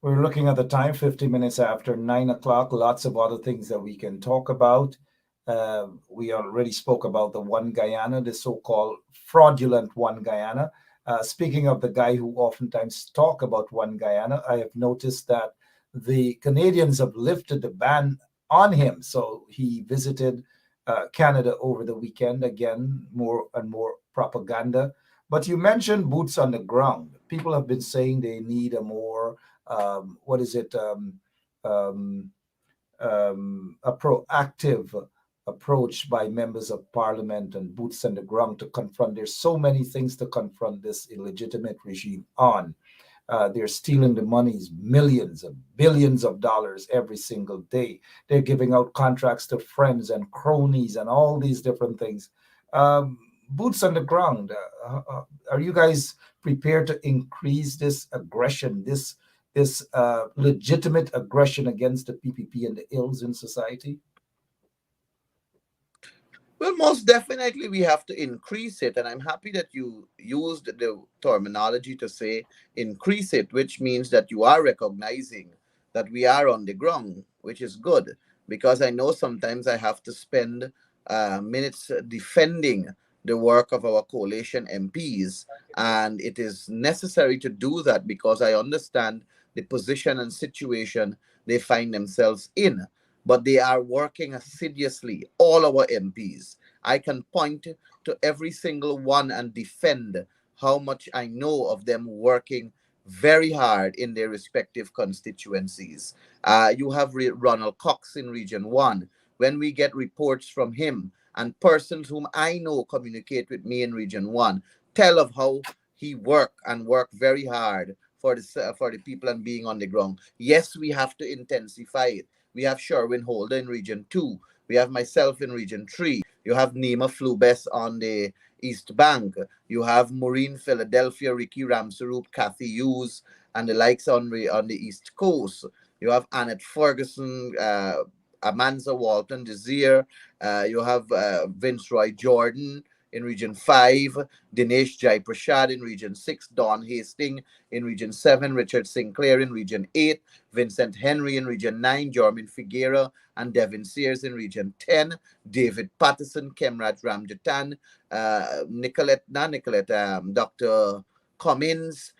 we're looking at the time, 50 minutes after 9 o'clock. Lots of other things that we can talk about. We already spoke about the One Guyana, the so-called fraudulent One Guyana. Speaking of the guy who oftentimes talk about One Guyana, I have noticed that the Canadians have lifted the ban on him. So he visited Canada over the weekend. Again, more and more propaganda. But you mentioned boots on the ground. People have been saying they need a more a proactive approach by members of parliament and boots on the ground to confront. There's so many things to confront this illegitimate regime on. They're stealing the monies, millions and billions of dollars every single day. They're giving out contracts to friends and cronies and all these different things. Boots on the ground. Are you guys prepared to increase this aggression, this legitimate aggression against the PPP and the ills in society? Well, most definitely we have to increase it. And I'm happy that you used the terminology to say increase it, which means that you are recognizing that we are on the ground, which is good. Because I know sometimes I have to spend minutes defending the work of our coalition MPs. And it is necessary to do that because I understand the position and situation they find themselves in. But they are working assiduously, all our MPs. I can point to every single one and defend how much I know of them working very hard in their respective constituencies. You have Ronald Cox in Region 1. When we get reports from him and persons whom I know communicate with me in Region 1, tell of how he work very hard for the people and being on the ground. Yes, we have to intensify it. We have Sherwin Holder in Region 2. We have myself in Region 3. You have Nima Flubes on the East Bank. You have Maureen Philadelphia, Ricky Ramsaroop, Kathy Hughes, and the likes on the East Coast. You have Annette Ferguson, Amanza Walton Desir. You have Vince Roy Jordan in Region 5, Dinesh Jai Prashad in Region 6, Don Hastings in Region 7, Richard Sinclair in Region 8, Vincent Henry in Region 9, Jormin Figuera and Devin Sears in Region 10, David Patterson, Kemrat Ramjatan, Dr. Cummins,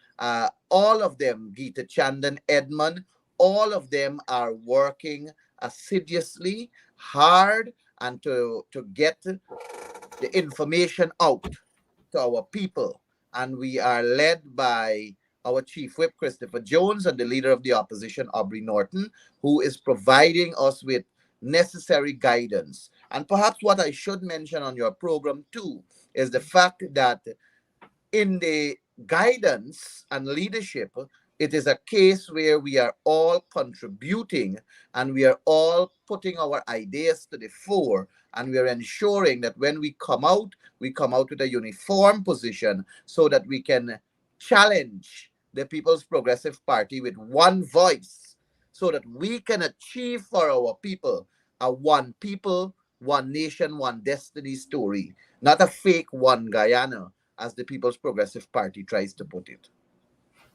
all of them, Geeta Chandan, Edmund, all of them are working assiduously, hard, and to get the information out to our people. And we are led by our Chief Whip, Christopher Jones, and the Leader of the Opposition, Aubrey Norton, who is providing us with necessary guidance. And perhaps what I should mention on your program too is the fact that in the guidance and leadership, it is a case where we are all contributing and we are all putting our ideas to the fore, and we are ensuring that when we come out with a uniform position so that we can challenge the People's Progressive Party with one voice so that we can achieve for our people a one people, one nation, one destiny story, not a fake one Guyana, as the People's Progressive Party tries to put it.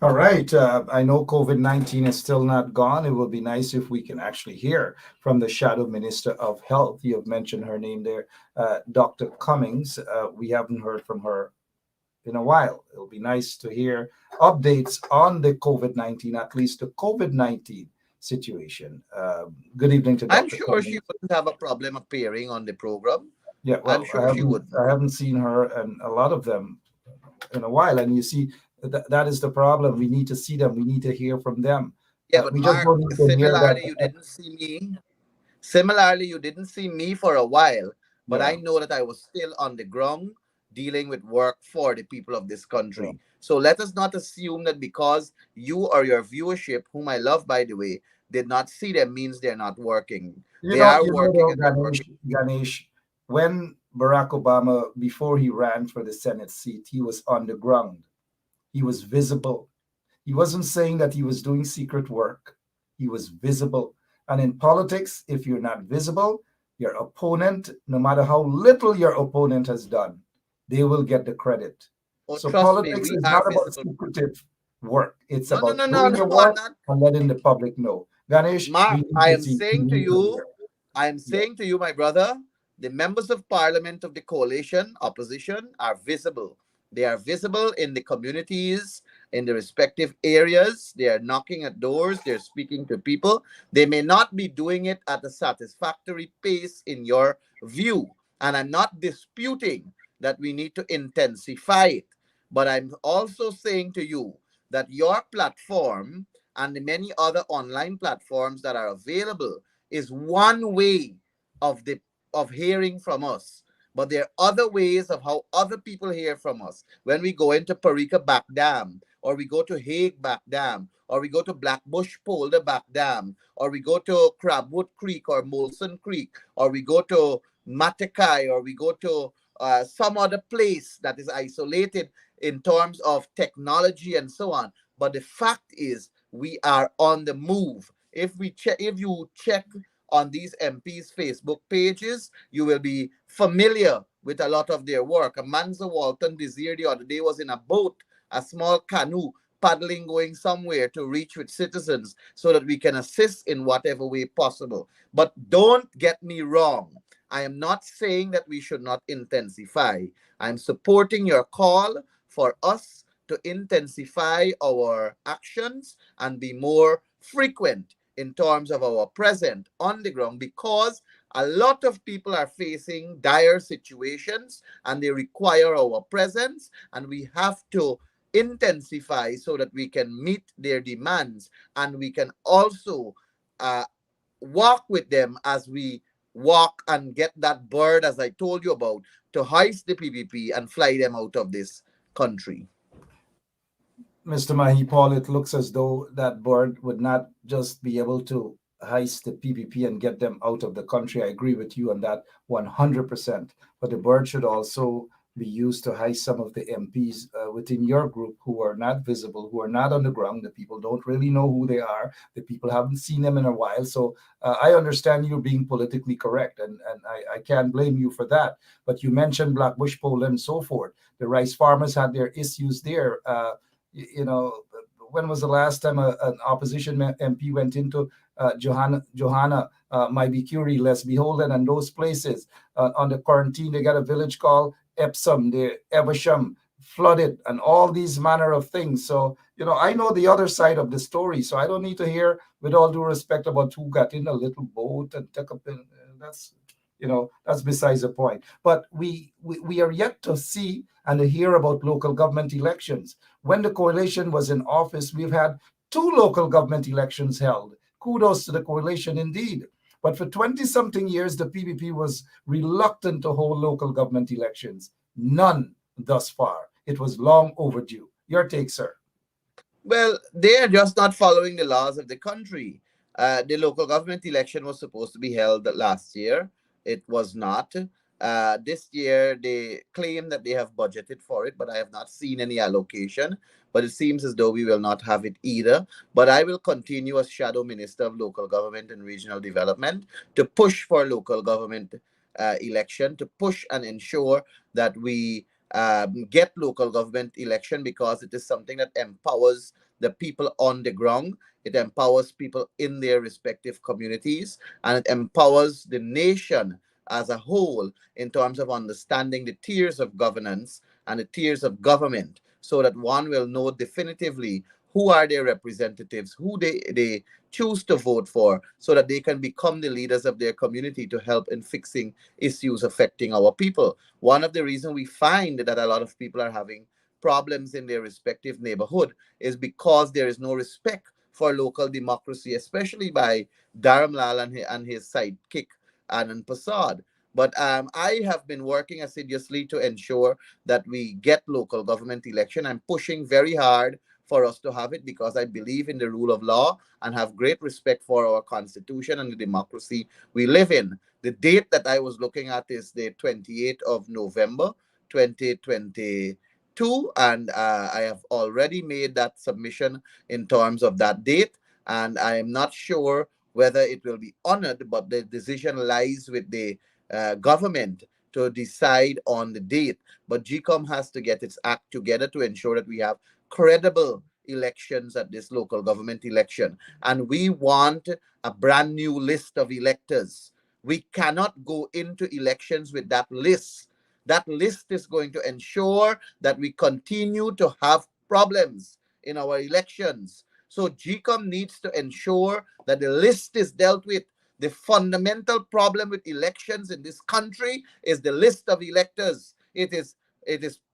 All right. I know COVID-19 is still not gone. It will be nice if we can actually hear from the Shadow Minister of Health. You have mentioned her name there, Dr. Cummings. We haven't heard from her in a while. It'll be nice to hear updates on the COVID-19, at least the COVID-19 situation. Good evening to Dr. I'm sure Cummings. she wouldn't have a problem appearing on the program. Yeah, well, I'm sure she would. I haven't seen her and a lot of them in a while. And you see, That is the problem. We need to see them. We need to hear from them. Yeah, but We just Mark, don't need to hear that. similarly, you didn't see me for a while, but I Yeah. know that I was still on the ground dealing with work for the people of this Yeah. country. So let us not assume that because you or your viewership, whom I love by the way, did not see them means they're not working. They are working and they're working. Ganesh, when Barack Obama, before he ran for the Senate seat, he was on the ground. He was visible. He wasn't saying that he was doing secret work. He was visible. And in politics, if you're not visible, your opponent, no matter how little your opponent has done, they will get the credit. Oh, So trust me, politics we is are not about visible. secretive work. It's No, no, about no, no, doing no. the I'm work not. and letting the public know. Ganesh, Mark, we need I to am see, we saying to need to you, hear. I am Yeah. saying to you, my brother, the members of parliament of the coalition, opposition, are visible. They are visible in the communities, in the respective areas. They are knocking at doors, they're speaking to people. They may not be doing it at a satisfactory pace in your view. And I'm not disputing that we need to intensify it. But I'm also saying to you that your platform and the many other online platforms that are available is one way of the of hearing from us. But there are other ways of how other people hear from us. When we go into Parika Back Dam, or we go to Hague Back Dam, or we go to Blackbush Polder Back Dam, or we go to Crabwood Creek or Molson Creek, or we go to Matakai, or we go to some other place that is isolated in terms of technology and so on. But the fact is, we are on the move. If you check on these MPs' Facebook pages, you will be familiar with a lot of their work. Amanza Walton Desir the other day was in a boat, a small canoe, paddling going somewhere to reach with citizens so that we can assist in whatever way possible. But don't get me wrong. I am not saying that we should not intensify. I'm supporting your call for us to intensify our actions and be more frequent in terms of our presence on the ground, because a lot of people are facing dire situations and they require our presence, and we have to intensify so that we can meet their demands, and we can also uh, walk with them as we walk and get that bird, as I told you about, to hoist the PPP and fly them out of this country. Mr. Mahipaul, it looks as though that board would not just be able to heist the PPP and get them out of the country. I agree with you on that 100%. But the board should also be used to heist some of the MPs within your group who are not visible, who are not on the ground. The people don't really know who they are. The people haven't seen them in a while. So I understand you being politically correct, and I can't blame you for that. But you mentioned Blackbush, Poland, and so forth. The rice farmers had their issues there. You know, when was the last time an opposition MP went into Johanna, Mybe Curie, Les Beholden, and those places on the quarantine? They got a village called Epsom, the Eversham, flooded, and all these manner of things. So, you know, I know the other side of the story, so I don't need to hear, with all due respect, about who got in a little boat and took up in. That's, you know, that's besides the point. But we are yet to see and to hear about local government elections. When the coalition was in office, we've had two local government elections held. Kudos to the coalition indeed. But for 20 something years, the PPP was reluctant to hold local government elections. None thus far. It was long overdue. Your take, sir. Well, they are just not following the laws of the country. The local government election was supposed to be held last year. It was not. This year, they claim that they have budgeted for it, but I have not seen any allocation. But it seems as though we will not have it either. But I will continue as Shadow Minister of Local Government and Regional Development to push for local government election, to push and ensure that we get local government election, because it is something that empowers the people on the ground. It empowers people in their respective communities, and it empowers the nation as a whole in terms of understanding the tiers of governance and the tiers of government, so that one will know definitively who are their representatives, who they choose to vote for, so that they can become the leaders of their community to help in fixing issues affecting our people. One of the reasons we find that a lot of people are having problems in their respective neighborhood is because there is no respect for local democracy, especially by Dharamlal and his sidekick, Anand Prasad. But I have been working assiduously to ensure that we get local government election. I'm pushing very hard for us to have it because I believe in the rule of law and have great respect for our constitution and the democracy we live in. The date that I was looking at is the 28th of November, 2022, and I have already made that submission in terms of that date, and I am not sure whether it will be honored, but the decision lies with the government to decide on the date. But GCOM has to get its act together to ensure that we have credible elections at this local government election. And we want a brand new list of electors. We cannot go into elections with that list. That list is going to ensure that we continue to have problems in our elections. So GCOM needs to ensure that the list is dealt with. The fundamental problem with elections in this country is the list of electors. It is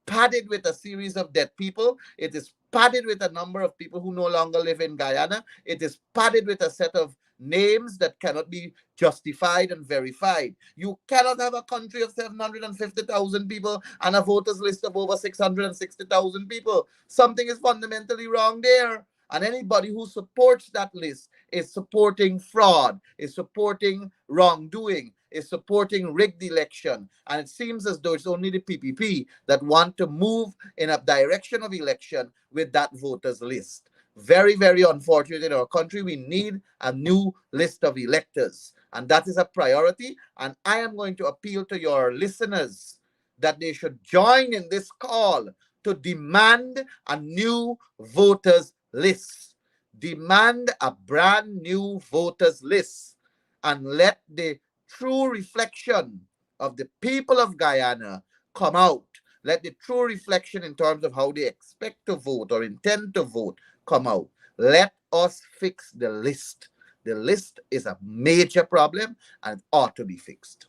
padded with a series of dead people. It is padded with a number of people who no longer live in Guyana. It is padded with a set of names that cannot be justified and verified. You cannot have a country of 750,000 people and a voters list of over 660,000 people. Something is fundamentally wrong there. And anybody who supports that list is supporting fraud, is supporting wrongdoing, is supporting rigged election. And it seems as though it's only the PPP that want to move in a direction of election with that voters list. Very, very unfortunate in our country. We need a new list of electors. And that is a priority. And I am going to appeal to your listeners that they should join in this call to demand a new voters list. Demand a brand new voters list and let the true reflection of the people of Guyana come out. Let the true reflection in terms of how they expect to vote or intend to vote come out. Let us fix the list. The list is a major problem and it ought to be fixed.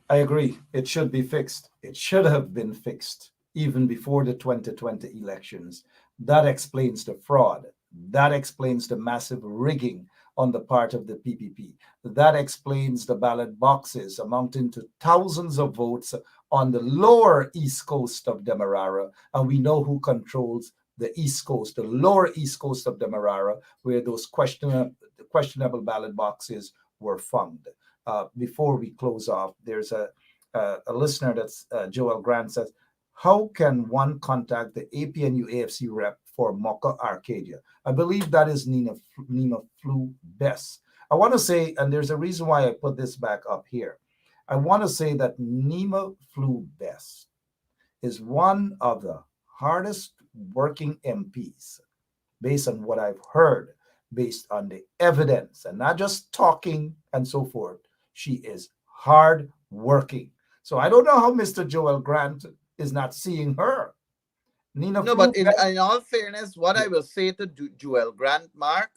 I agree. It should be fixed. It should have been fixed even before the 2020 elections. That explains the fraud. That explains the massive rigging on the part of the PPP. That explains the ballot boxes amounting to thousands of votes on the lower east coast of Demerara. And we know who controls the east coast, the lower east coast of Demerara, where those questionable ballot boxes were found. Before we close off, there's a listener that's Joel Grant says, how can one contact the APNU AFC rep for Mocha Arcadia? I believe that is Nina Flew Best. I want to say, and there's a reason why I put this back up here. I want to say that Nima Flew Best is one of the hardest working MPs, based on what I've heard, based on the evidence, and not just talking and so forth. She is hard working. So I don't know how Mr. Joel Grant is not seeing her. Nina No, but in all fairness, what I will say to Joel Grant, Mark,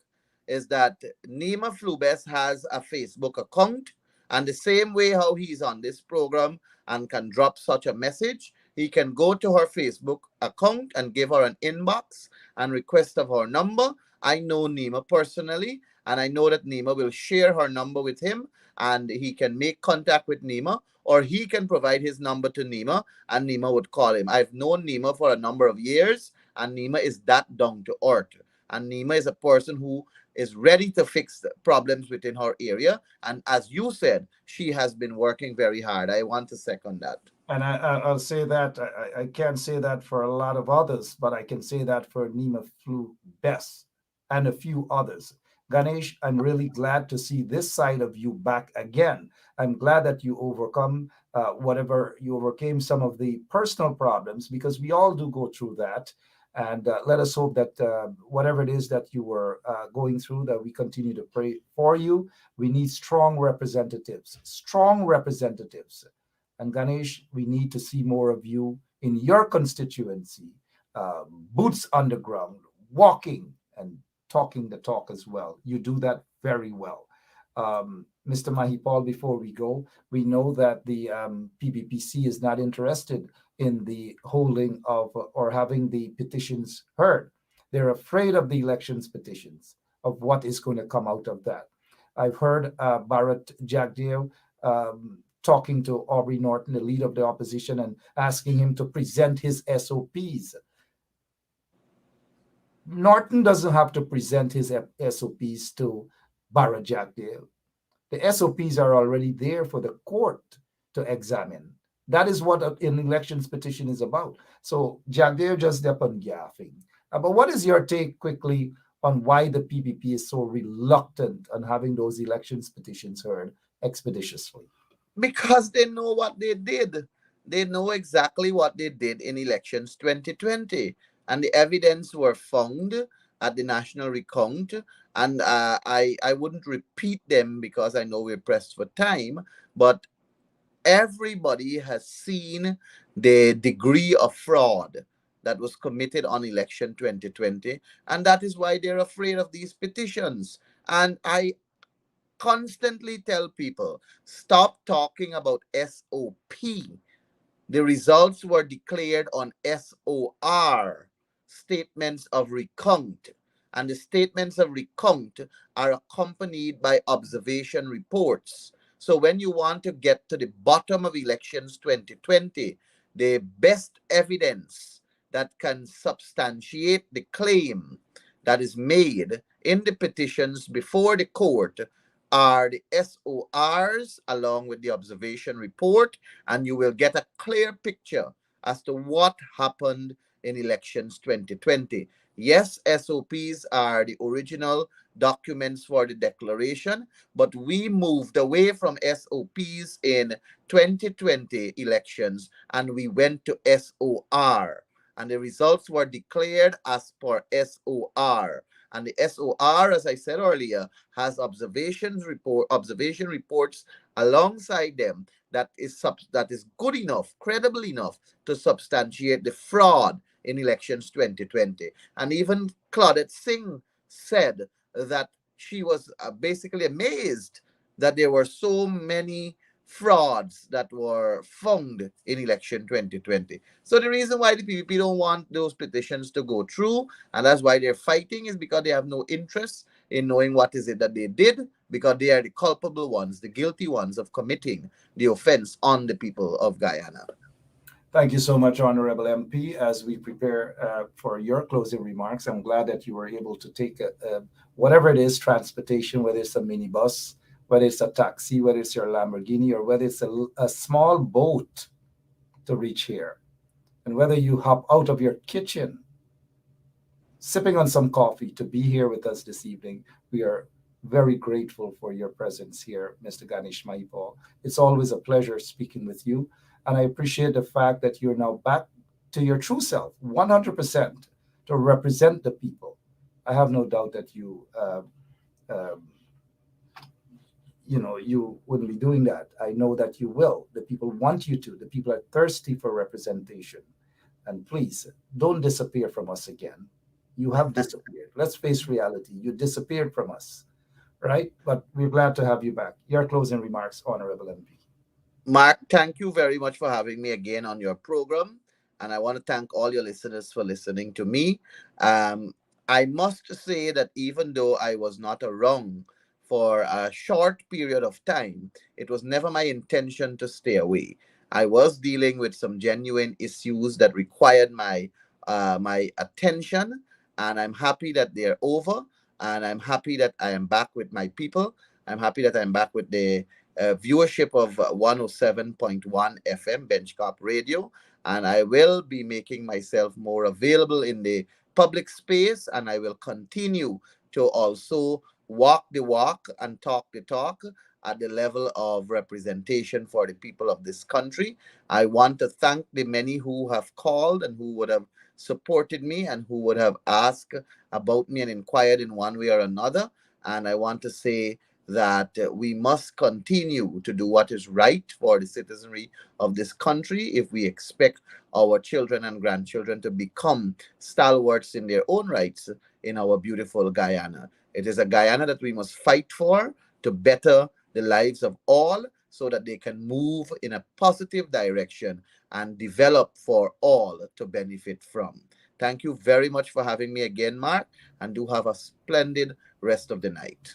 is that Nima Flubes has a Facebook account, and the same way how he's on this program and can drop such a message, he can go to her Facebook account and give her an inbox and request of her number. I know Nima personally, and I know that Nima will share her number with him, and he can make contact with Nima, or he can provide his number to Nima, and Nima would call him. I've known Nima for a number of years, and Nima is that down to earth. And Nima is a person who is ready to fix problems within her area. And as you said, she has been working very hard. I want to second that. And I'll say that I can't say that for a lot of others, but I can say that for Nima Flew Best and a few others. Ganesh, I'm really glad to see this side of you back again. I'm glad that you overcome whatever you overcame some of the personal problems, because we all do go through that. And let us hope that whatever it is that you were going through, that we continue to pray for you. We need strong representatives. And Ganesh, we need to see more of you in your constituency, boots on the ground, walking and talking the talk as well. You do that very well. Mr. Mahipaul, before we go, we know that the PPPC is not interested in the holding of or having the petitions heard. They're afraid of the elections petitions, of what is going to come out of that. I've heard Bharat Jagdeo talking to Aubrey Norton, the leader of the opposition, and asking him to present his SOPs. Norton doesn't have to present his SOPs to Bharat Jagdeo. The SOPs are already there for the court to examine. That is what an elections petition is about. So Jagdeo just up on gaffing. But what is your take quickly on why the PPP is so reluctant on having those elections petitions heard expeditiously? Because they know what they did. They know exactly what they did in elections 2020. And the evidence were found at the national recount. And I wouldn't repeat them because I know we're pressed for time. But everybody has seen the degree of fraud that was committed on election 2020. And that is why they're afraid of these petitions. And I constantly tell people, stop talking about SOP. The results were declared on SOR, statements of recount. And the statements of recount are accompanied by observation reports. So when you want to get to the bottom of elections 2020, the best evidence that can substantiate the claim that is made in the petitions before the court are the SORs along with the observation report, and you will get a clear picture as to what happened in elections 2020. Yes, SOPs are the original documents for the declaration, but we moved away from SOPs in 2020 elections and we went to SOR. And the results were declared as per SOR. And the SOR, as I said earlier, has observation reports alongside them that is good enough, credible enough to substantiate the fraud in elections 2020. And even Claudette Singh said that she was basically amazed that there were so many frauds that were found in election 2020. So the reason why the PPP don't want those petitions to go through, and that's why they're fighting, is because they have no interest in knowing what is it that they did, because they are the culpable ones, the guilty ones of committing the offense on the people of Guyana. Thank you so much, Honorable MP. As we prepare for your closing remarks, I'm glad that you were able to take whatever it is, transportation, whether it's a minibus, whether it's a taxi, whether it's your Lamborghini, or whether it's a small boat to reach here. And whether you hop out of your kitchen, sipping on some coffee to be here with us this evening, we are very grateful for your presence here, Mr. Ganesh Mahipaul. It's always a pleasure speaking with you. And I appreciate the fact that you're now back to your true self, 100%, to represent the people. I have no doubt that you wouldn't be doing that. I know that you will. The people want you to. The people are thirsty for representation. And please, don't disappear from us again. You have disappeared. Let's face reality. You disappeared from us, right? But we're glad to have you back. Your closing remarks, Honorable MP. Mark, thank you very much for having me again on your program. And I want to thank all your listeners for listening to me. I must say that even though I was not around for a short period of time, it was never my intention to stay away. I was dealing with some genuine issues that required my attention, and I'm happy that they're over, and I'm happy that I am back with my people. I'm happy that I'm back with the viewership of 107.1 FM Benchcop Radio, and I will be making myself more available in the public space, and I will continue to also walk the walk and talk the talk at the level of representation for the people of this country. I want to thank the many who have called and who would have supported me and who would have asked about me and inquired in one way or another. And I want to say that we must continue to do what is right for the citizenry of this country if we expect our children and grandchildren to become stalwarts in their own rights in our beautiful Guyana. It is a Guyana that we must fight for, to better the lives of all so that they can move in a positive direction and develop for all to benefit from. Thank you very much for having me again, Mark, and do have a splendid rest of the night.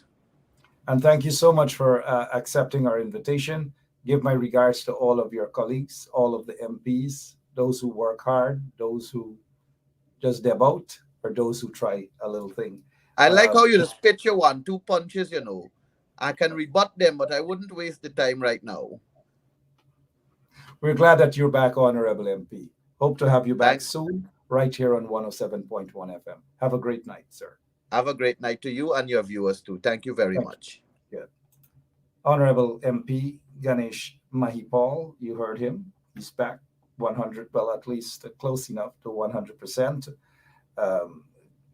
And thank you so much for accepting our invitation. Give my regards to all of your colleagues, all of the MPs, those who work hard, those who just deb out, or those who try a little thing. I like how you spit your 1-2 punches, I can rebut them, but I wouldn't waste the time right now. We're glad that you're back, Honorable MP. Hope to have you back Thanks. soon, right here on 107.1 FM. Have a great night, sir. Have a great night to you and your viewers too. Thank you very much. Good. Honorable MP Ganesh Mahipaul, you heard him. He's back 100, well, at least close enough to 100%.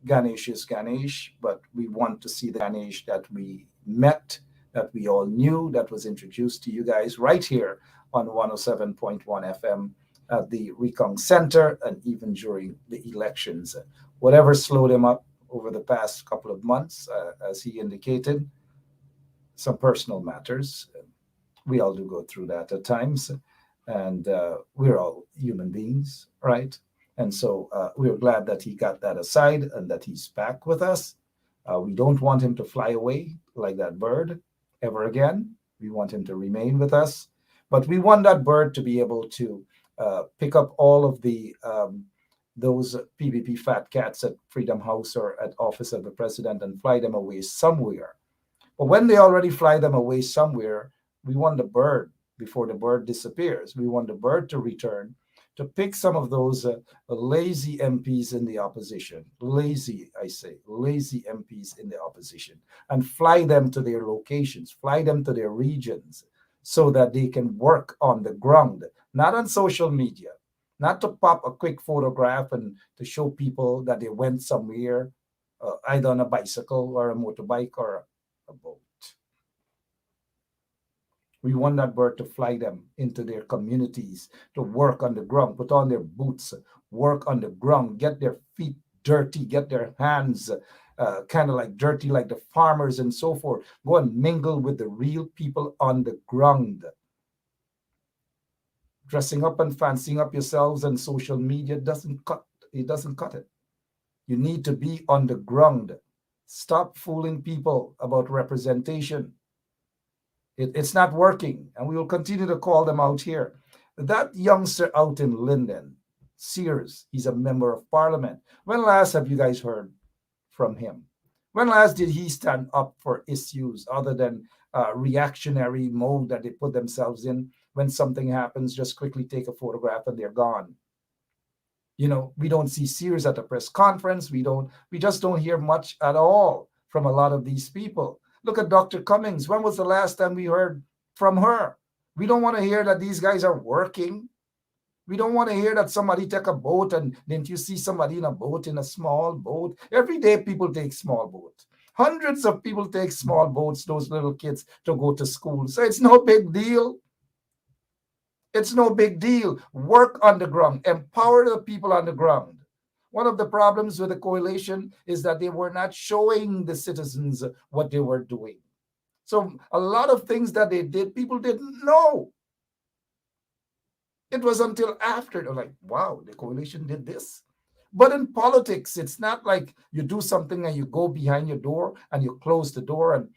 Ganesh is Ganesh, but we want to see the Ganesh that we met, that we all knew, that was introduced to you guys right here on 107.1 FM at the Recon Center, and even during the elections. Whatever slowed him up over the past couple of months, as he indicated, some personal matters. We all do go through that at times, and we're all human beings, right? And so we're glad that he got that aside and that he's back with us. We don't want him to fly away like that bird ever again. We want him to remain with us. But we want that bird to be able to pick up all of the those PPP fat cats at Freedom House or at Office of the President and fly them away somewhere. But when they already fly them away somewhere, we want the bird, before the bird disappears, we want the bird to return to pick some of those lazy MPs in the opposition, lazy MPs in the opposition, and fly them to their locations, fly them to their regions, so that they can work on the ground, not on social media, not to pop a quick photograph and to show people that they went somewhere, either on a bicycle or a motorbike or a boat. We want that bird to fly them into their communities, to work on the ground, put on their boots, work on the ground, get their feet dirty, get their hands kind of like dirty like the farmers and so forth. Go and mingle with the real people on the ground. Dressing up and fancying up yourselves on social media doesn't cut it. You need to be on the ground. Stop fooling people about representation. It's not working, and we will continue to call them out here. That youngster out in Linden, Sears, he's a member of parliament. When last have you guys heard from him? When last did he stand up for issues other than reactionary mode that they put themselves in? When something happens, just quickly take a photograph and they're gone. We don't see Sears at a press conference. We just don't hear much at all from a lot of these people. Look at Dr. Cummings. When was the last time we heard from her? We don't want to hear that these guys are working. We don't want to hear that somebody take a boat and didn't you see somebody in a boat, in a small boat? Every day people take small boats. Hundreds of people take small boats, those little kids, to go to school. So it's no big deal. It's no big deal. Work on the ground. Empower the people on the ground. One of the problems with the coalition is that they were not showing the citizens what they were doing. So a lot of things that they did, people didn't know. It was until after they're like, wow, the coalition did this. But in politics, it's not like you do something and you go behind your door and you close the door and,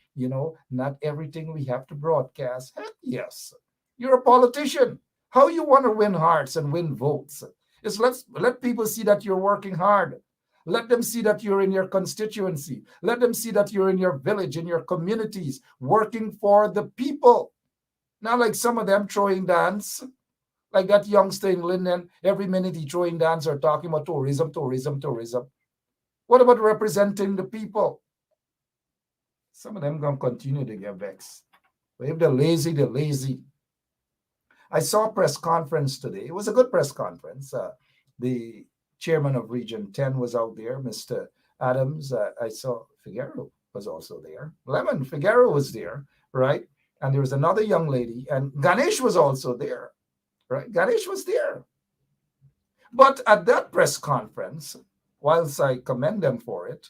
not everything we have to broadcast. Heck yes. You're a politician. How you want to win hearts and win votes is let people see that you're working hard. Let them see that you're in your constituency. Let them see that you're in your village, in your communities, working for the people. Not like some of them throwing dance. Like that youngster in Linden, every minute he throwing dance or talking about tourism. What about representing the people? Some of them going to continue to get vexed. But if they're lazy, they're lazy. I saw a press conference today. It was a good press conference. The chairman of Region 10 was out there, Mr. Adams. I saw Figueroa was also there. Lemon Figueroa was there, right? And there was another young lady, and Ganesh was also there, right? Ganesh was there. But at that press conference, whilst I commend them for it,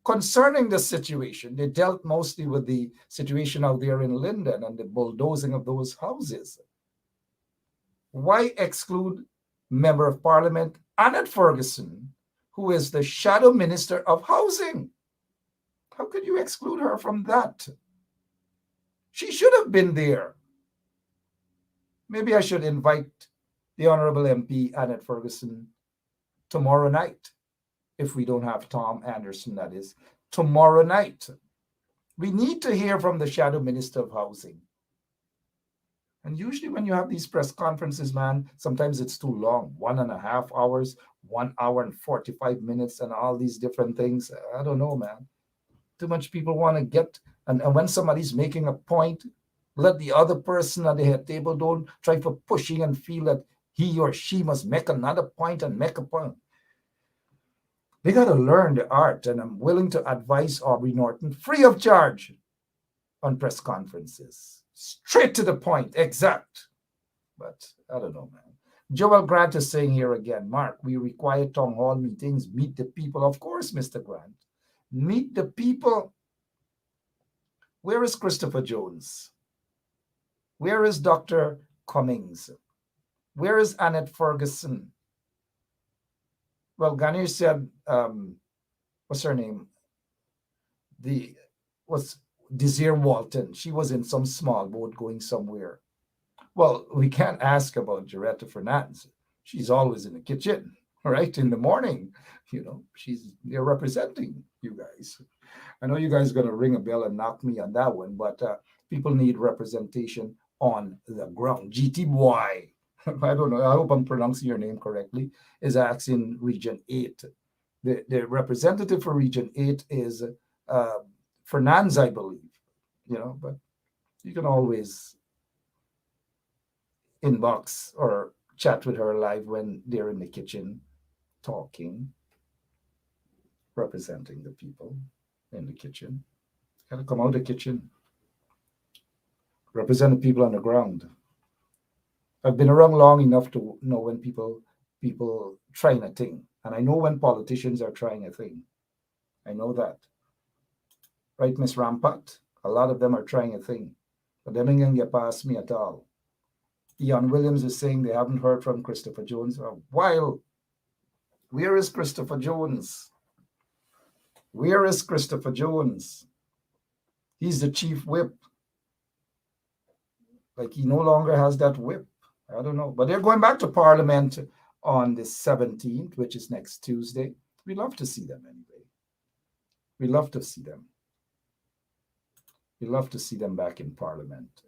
concerning the situation. They dealt mostly with the situation out there in Linden and the bulldozing of those houses. Why exclude Member of Parliament Annette Ferguson, who is the Shadow Minister of Housing? How could you exclude her from that? She should have been there. Maybe I should invite the Honorable MP Annette Ferguson tomorrow night, if we don't have Tom Anderson, that is, tomorrow night. We need to hear from the Shadow Minister of Housing. And usually when you have these press conferences, man, sometimes it's too long, 1.5 hours, 1 hour and 45 minutes, and all these different things. I don't know, man. Too much people want to get, and when somebody's making a point, let the other person at the head table don't try for pushing and feel that he or she must make another point and make a point. They got to learn the art, and I'm willing to advise Aubrey Norton free of charge on press conferences. Straight to the point, exact. But I don't know, man. Joel Grant is saying here again, Mark, we require town hall meetings, meet the people. Of course, Mr. Grant. Meet the people. Where is Christopher Jones? Where is Dr. Cummings? Where is Annette Ferguson? Well, Ganesh said, what's her name? Was Desire Walton. She was in some small boat going somewhere. Well, we can't ask about Jaretta Fernandez. She's always in the kitchen, right? In the morning, they're representing you guys. I know you guys are going to ring a bell and knock me on that one, but people need representation on the ground. GT Boy, I don't know, I hope I'm pronouncing your name correctly, is asking Region 8. The representative for Region 8 is Fernandez, I believe, but you can always inbox or chat with her live when they're in the kitchen talking, representing the people in the kitchen. Gotta come out of the kitchen, represent the people on the ground. I've been around long enough to know when people trying a thing, and I know when politicians are trying a thing. I know that, right, Miss Rampat? A lot of them are trying a thing, but they ain't gonna get past me at all. Ian Williams is saying they haven't heard from Christopher Jones for a while. Where is Christopher Jones? Where is Christopher Jones? He's the chief whip. Like, he no longer has that whip. I don't know. But they're going back to Parliament on the 17th, which is next Tuesday. We love to see them anyway. We love to see them. We love to see them back in Parliament.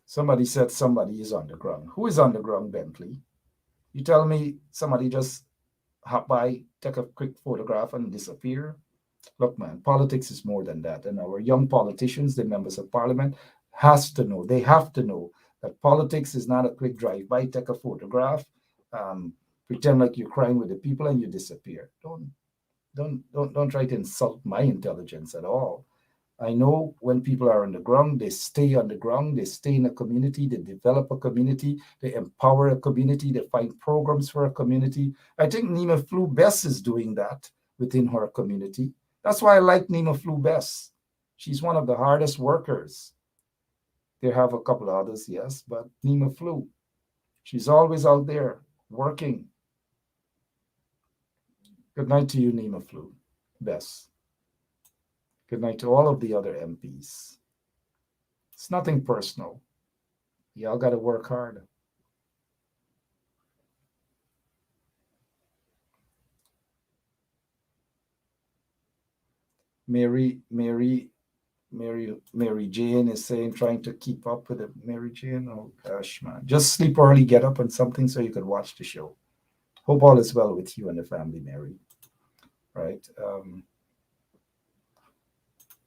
Somebody said somebody is on the ground. Who is on the ground, Bentley? You tell me somebody just hop by, take a quick photograph and disappear? Look, man, politics is more than that. And our young politicians, the members of Parliament, they have to know that politics is not a quick drive-by, take a photograph, pretend like you're crying with the people and you disappear. Don't try to insult my intelligence at all. I know when people are on the ground, they stay on the ground, they stay in a community, they develop a community, they empower a community, they find programs for a community. I think Nima Flew Bess is doing that within her community. That's why I like Nima Flew Bess. She's one of the hardest workers. They have a couple of others, yes, but Nima Flew, she's always out there working. Good night to you, Nima Flew Bess. Good night to all of the other MPs. It's nothing personal. Y'all got to work hard. Mary Jane is saying, trying to keep up with it. Mary Jane, oh gosh, man. Just sleep early, get up on something so you could watch the show. Hope all is well with you and the family, Mary. Right?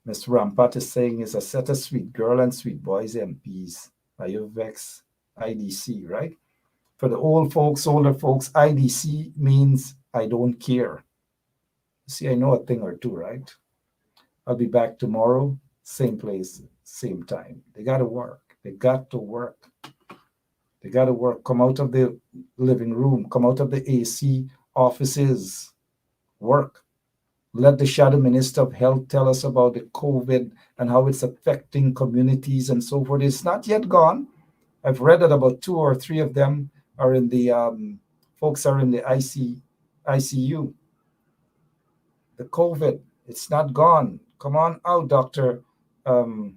Mr. Rampat is saying, is a set of sweet girl and sweet boys MPs. IUVEX, IDC, right? For the older folks, IDC means I don't care. See, I know a thing or two, right? I'll be back tomorrow, same place, same time. They got to work. They got to work. They got to work. Come out of the living room. Come out of the AC offices. Work. Let the Shadow Minister of Health tell us about the COVID and how it's affecting communities and so forth. It's not yet gone. I've read that about 2 or 3 of them are in the folks are in the ICU. The COVID, it's not gone. Come on out, Doctor. The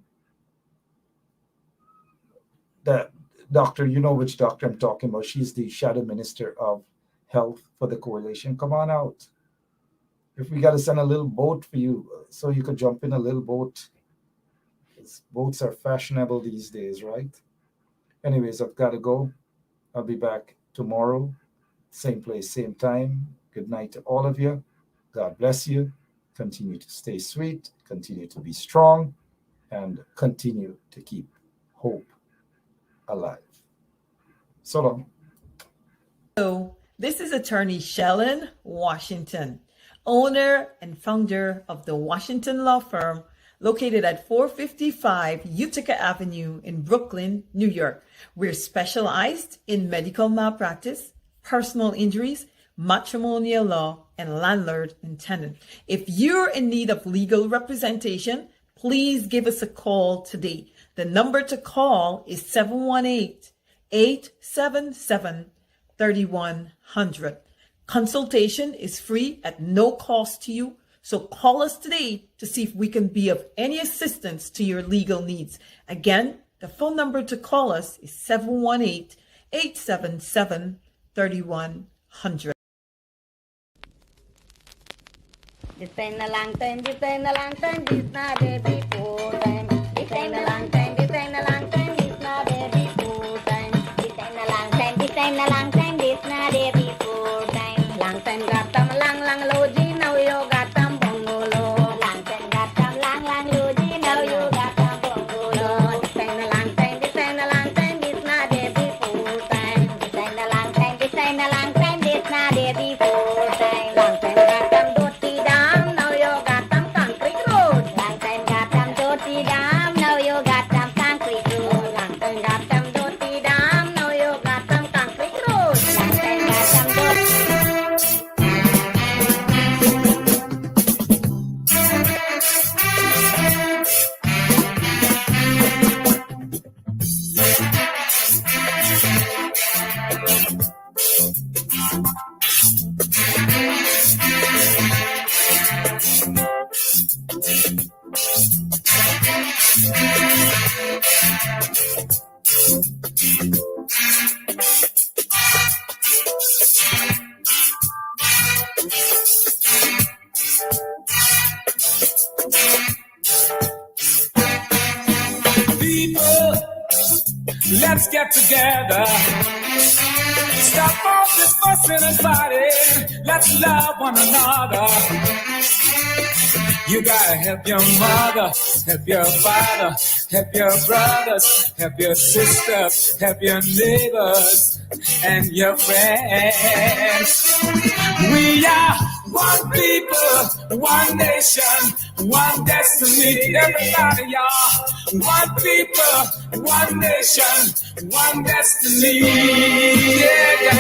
doctor, you know which doctor I'm talking about. She's the Shadow Minister of Health for the coalition. Come on out. If we got to send a little boat for you so you could jump in a little boat. Boats are fashionable these days, right? Anyways, I've got to go. I'll be back tomorrow. Same place, same time. Good night to all of you. God bless you. Continue to stay sweet. Continue to be strong. And continue to keep hope alive. So long. So, this is attorney Shellen Washington, owner and founder of the Washington law firm located at 455 Utica Avenue in Brooklyn, New York. We're specialized in medical malpractice, personal injuries, matrimonial law, and landlord and tenant. If you're in need of legal representation, please give us a call today. The number to call is 718-877-3100. Consultation is free at no cost to you. So call us today to see if we can be of any assistance to your legal needs. Again, the phone number to call us is 718-877-3100. This ain't a long time, this ain't a long time, this not a before time. This ain't a long time, this ain't a long time, this not a before time. This ain't a long time, this ain't a long time, this not a before time. Long time got them long, long logy, now you got them bungalow. Long time got them long, long logy, now you got them bungalow. This ain't a long time, this ain't a long time, this not a before time. This ain't a long time, this ain't a long time, this not a before time. Long time got them dirty down, now you got them concrete road. Long time got them dirty down, now you got them concrete road. Long time got them dirty down, now you got them concrete road. Long time got them dirty. People, let's get together. Stop all this fussing and fighting. Let's love one another. You gotta help your mother, help your father, help your brothers, help your sisters, help your neighbors and your friends. We are one people, one nation, one destiny. Everybody, y'all. One people, one nation, one destiny. Yeah, yeah.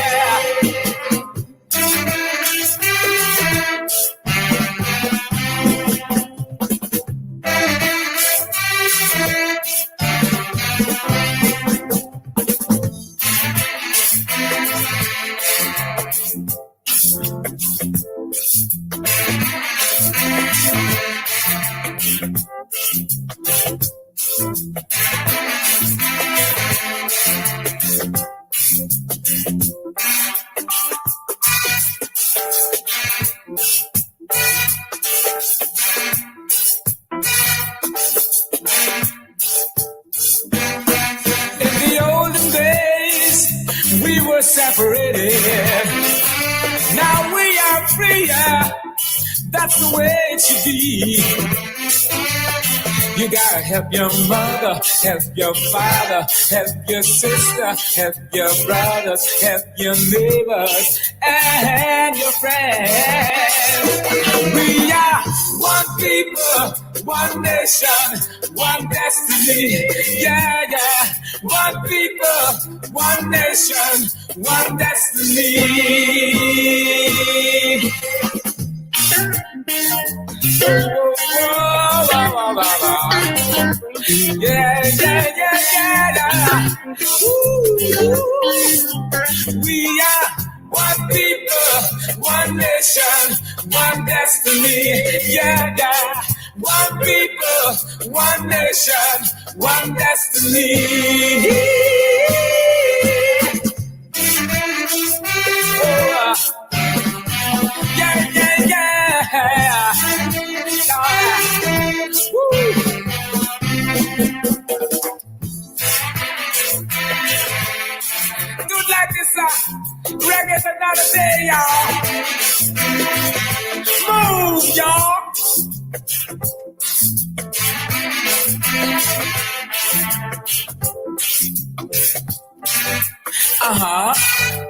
In the olden days, we were separated. Now we are freer. That's the way it should be. You gotta help your mother, help your father, help your sister, help your brothers, help your neighbors and your friends. We are one people, one nation, one destiny. Yeah, yeah. One people, one nation, one destiny. Yeah, yeah, yeah, yeah. We are one people, one nation, one destiny. Yeah, yeah. One people, one nation, one destiny. Oh, yeah, yeah, yeah. Do it like this, reggae's another day, y'all. Move, y'all. Uh-huh.